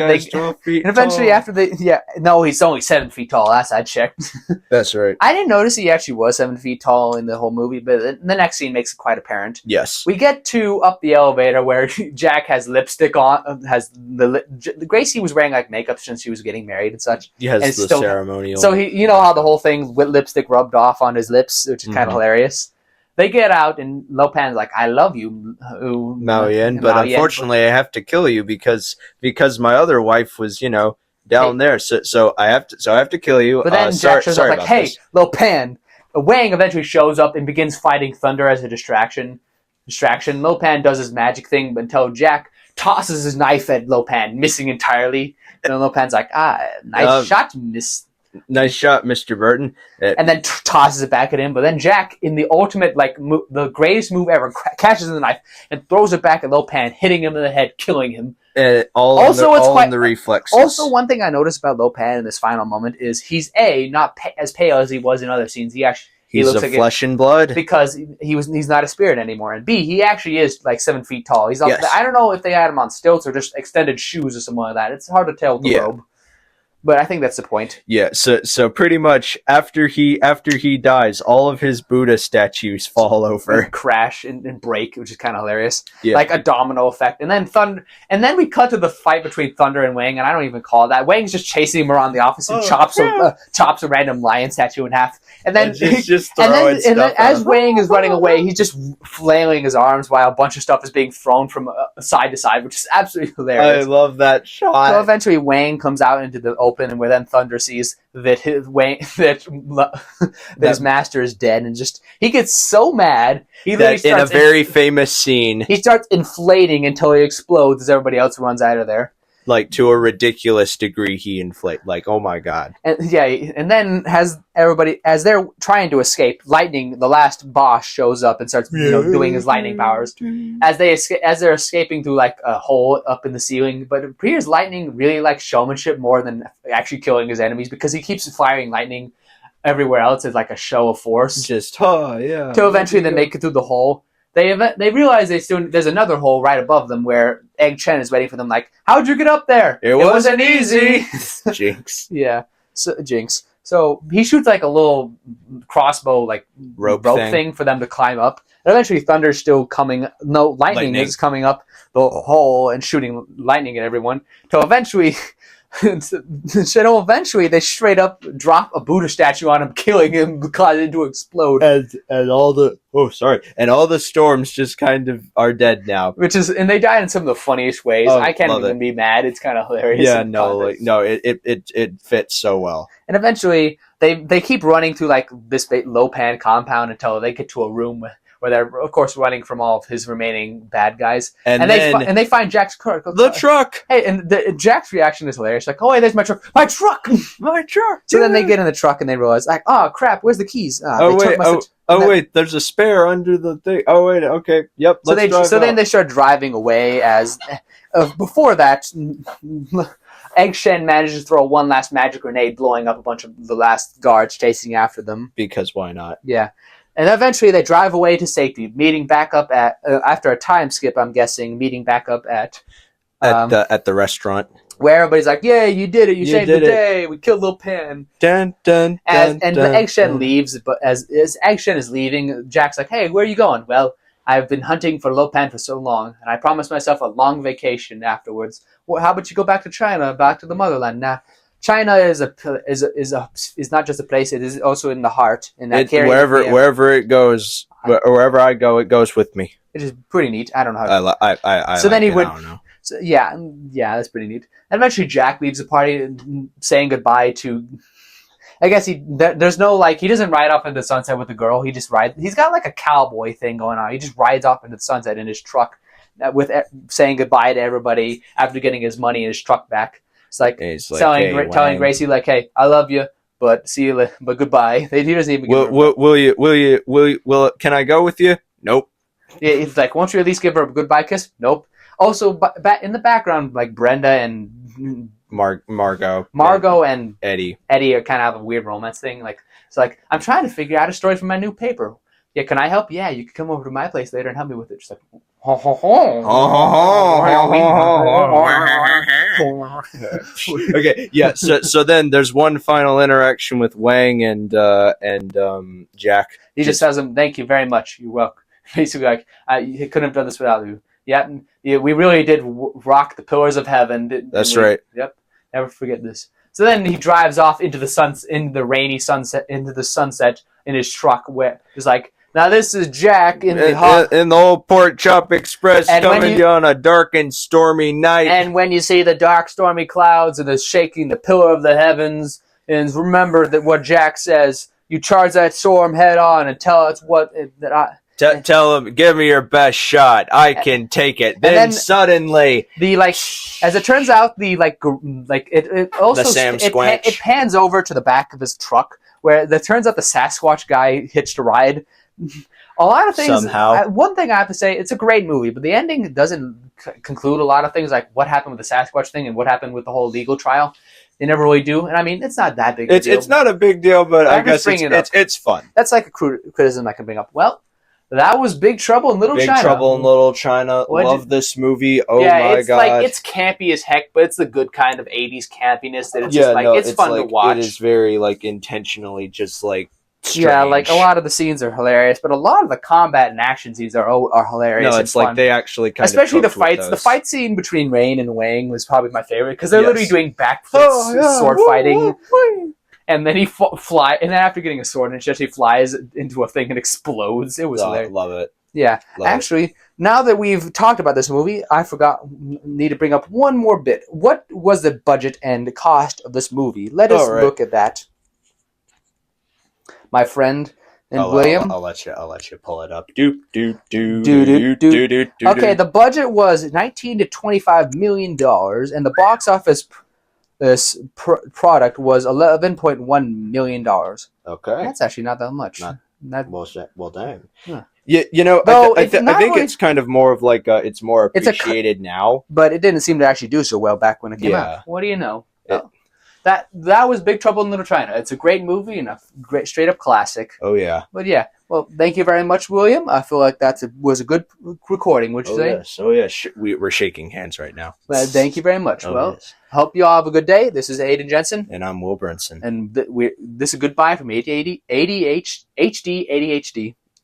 Speaker 2: after he's only 7 feet tall. Last I checked.
Speaker 1: That's right.
Speaker 2: I didn't notice he actually was 7 feet tall in the whole movie, but the next scene makes it quite apparent.
Speaker 1: Yes.
Speaker 2: We get to up the elevator where Jack has lipstick on. Gracie was wearing like makeup since she was getting married and such.
Speaker 1: He has the ceremonial.
Speaker 2: So you know how the whole thing with lipstick rubbed off on his lips, which is kind of hilarious. They get out, and Lo Pan's like, "I love you,
Speaker 1: Mao Yen, but unfortunately, I have to kill you because my other wife was, down there. So I have to kill you."
Speaker 2: But then Jack shows up like, "Hey, Lo Pan." Wang eventually shows up and begins fighting Thunder as a distraction. Lo Pan does his magic thing until Jack tosses his knife at Lo Pan, missing entirely. And Lo Pan's like, nice shot, miss.
Speaker 1: Nice shot, Mr. Burton.
Speaker 2: And then tosses it back at him. But then Jack, in the ultimate, the greatest move ever, catches the knife and throws it back at Lo Pan, hitting him in the head, killing him.
Speaker 1: All in the reflexes.
Speaker 2: Also, one thing I noticed about Lo Pan in this final moment is he's not as pale as he was in other scenes. He looks like
Speaker 1: flesh and blood
Speaker 2: because he's not a spirit anymore. And B, he actually is like 7 feet tall.
Speaker 1: Yes.
Speaker 2: I don't know if they had him on stilts or just extended shoes or something like that. It's hard to tell with the robe. But I think that's the point.
Speaker 1: Yeah, so pretty much after he dies, all of his Buddha statues fall over,
Speaker 2: and crash and break, which is kind of hilarious,
Speaker 1: yeah.
Speaker 2: Like a domino effect. And then we cut to the fight between Thunder and Wang, and I don't even call it that. Wang's just chasing him around the office and chops a random lion statue in half. And then as Wang is running away, he's just flailing his arms while a bunch of stuff is being thrown from side to side, which is absolutely hilarious.
Speaker 1: I love that shot.
Speaker 2: So eventually Wang comes out into the open, and where then Thunder sees that his master is dead, and he gets so mad. In a
Speaker 1: very famous scene,
Speaker 2: he starts inflating until he explodes as everybody else runs out of there.
Speaker 1: like to a ridiculous degree. He inflate like, oh my god.
Speaker 2: And then as they're trying to escape, Lightning, the last boss, shows up and starts doing his lightning powers as they're escaping through like a hole up in the ceiling. But it appears Lightning really likes showmanship more than actually killing his enemies, because he keeps firing lightning everywhere else as like a show of force.
Speaker 1: Just yeah.
Speaker 2: To eventually they make it through the hole. They realize there's another hole right above them where Egg Chen is waiting for them. Like, how'd you get up there?
Speaker 1: It wasn't easy. Jinx.
Speaker 2: Yeah, so, Jinx. So he shoots like a little crossbow, like rope thing for them to climb up. And eventually, Thunder's still coming. No, lightning is coming up the hole and shooting lightning at everyone. So eventually. Eventually they straight up drop a Buddha statue on him, killing him, causing it to explode.
Speaker 1: And all the storms just kind of are dead now.
Speaker 2: And they died in some of the funniest ways. I can't even be mad. It's kind of hilarious.
Speaker 1: Yeah, it fits so well.
Speaker 2: And eventually they keep running through like this Lopan compound until they get to a room where they're, of course, running from all of his remaining bad guys. And they find Jack's car.
Speaker 1: The truck!
Speaker 2: Hey, and Jack's reaction is hilarious. Like, oh, hey, there's my truck. My truck!
Speaker 1: My truck!
Speaker 2: So then they get in the truck and they realize, like, oh, crap, where's the keys?
Speaker 1: Wait, there's a spare under the thing. Oh, wait, okay. Yep,
Speaker 2: then they start driving away as... before that... Egg Shen manages to throw one last magic grenade, blowing up a bunch of the last guards chasing after them.
Speaker 1: Because why not?
Speaker 2: Yeah. And eventually they drive away to safety, meeting back up at, after a time skip, I'm guessing, meeting back up at
Speaker 1: the restaurant.
Speaker 2: Where everybody's like, yeah, you did it, you saved the day, we killed Lil Pan.
Speaker 1: And
Speaker 2: Egg Shen leaves, but as Egg Shen is leaving, Jack's like, hey, where are you going? Well, I've been hunting for Lil Pan for so long, and I promised myself a long vacation afterwards. Well, how about you go back to China, back to the motherland? Now, China is not just a place; it is also in the heart. And
Speaker 1: wherever it goes, wherever I go, it goes with me.
Speaker 2: It is pretty neat. I don't know. Yeah, that's pretty neat. And eventually, Jack leaves the party, saying goodbye to. I guess there's no he doesn't ride off into the sunset with the girl. He just rides. He's got like a cowboy thing going on. He just rides off into the sunset in his truck, with saying goodbye to everybody after getting his money and his truck back. It's like telling Gracie, like, "Hey, I love you, but see you, but goodbye." He doesn't even.
Speaker 1: Will can I go with you? Nope.
Speaker 2: Yeah, it's like, won't you at least give her a goodbye kiss? Nope. Also, in the background, like Brenda and Margot and
Speaker 1: Eddie
Speaker 2: are kind of have a weird romance thing. Like, it's like, I'm trying to figure out a story for my new paper. Yeah, can I help? Yeah, you can come over to my place later and help me with it. Just like, ho ho ho.
Speaker 1: Okay, yeah. So then there's one final interaction with Wang and Jack.
Speaker 2: He just tells him, "Thank you very much. You're welcome." Basically, like, he couldn't have done this without you. Yeah, we really did rock the pillars of heaven.
Speaker 1: That's right.
Speaker 2: Yep, never forget this. So then he drives off into the rainy sunset, into the sunset in his truck, where he's like, "Now this is Jack in
Speaker 1: the old Pork Chop Express coming on a dark and stormy night."
Speaker 2: And when you see the dark, stormy clouds and the shaking the pillar of the heavens, and remember that what Jack says, you charge that storm head on and tell us
Speaker 1: Tell him, give me your best shot. I can take it. Then suddenly,
Speaker 2: as it turns out, it pans over to the back of his truck, where it turns out the Sasquatch guy hitched a ride. A lot of things.
Speaker 1: Somehow,
Speaker 2: one thing I have to say, it's a great movie, but the ending doesn't conclude a lot of things, like what happened with the Sasquatch thing and what happened with the whole legal trial. They never really do, and I mean, it's not that big.
Speaker 1: It's not a big deal, but I guess it's fun.
Speaker 2: That's like a criticism I can bring up. Well. That was Big Trouble in Little China.
Speaker 1: Big Trouble in Little China. Love this movie. Oh my god!
Speaker 2: It's campy as heck, but it's the good kind of '80s campiness that it's fun to watch.
Speaker 1: It is very intentionally just strange.
Speaker 2: Yeah, a lot of the scenes are hilarious, but a lot of the combat and action scenes are hilarious.
Speaker 1: No, it's
Speaker 2: fun.
Speaker 1: They actually
Speaker 2: especially the fights. The fight scene between Rain and Wang was probably my favorite because they're literally doing backflips, sword fighting. And then he and then after getting a sword, and he flies into a thing and explodes. It was hilarious.
Speaker 1: Love it.
Speaker 2: Yeah. Actually, now that we've talked about this movie, need to bring up one more bit. What was the budget and the cost of this movie? Let us look at that. My friend, And William?
Speaker 1: I'll let you pull it up. Doop doop doop
Speaker 2: Doop, doop,
Speaker 1: doop.
Speaker 2: Okay, the budget was $19 to $25 million, and the box office product was $11.1 million.
Speaker 1: Okay,
Speaker 2: That's actually not that much.
Speaker 1: well, dang.
Speaker 2: Huh.
Speaker 1: You know,
Speaker 2: Though
Speaker 1: I think
Speaker 2: really,
Speaker 1: it's kind of more of like it's more appreciated now.
Speaker 2: But it didn't seem to actually do so well back when it came out. What do you know? That was Big Trouble in Little China. It's a great movie and a great straight up classic.
Speaker 1: Oh yeah.
Speaker 2: But yeah, well, thank you very much, William. I feel like was a good recording. Would you say?
Speaker 1: Yes. Oh yes. We're shaking hands right now.
Speaker 2: Well, thank you very much.
Speaker 1: Oh,
Speaker 2: Well,
Speaker 1: yes.
Speaker 2: hope you all have a good day. This is Aiden Jensen,
Speaker 1: And I'm Will Brinson.
Speaker 2: and this is goodbye from ADHD.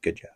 Speaker 1: Good job.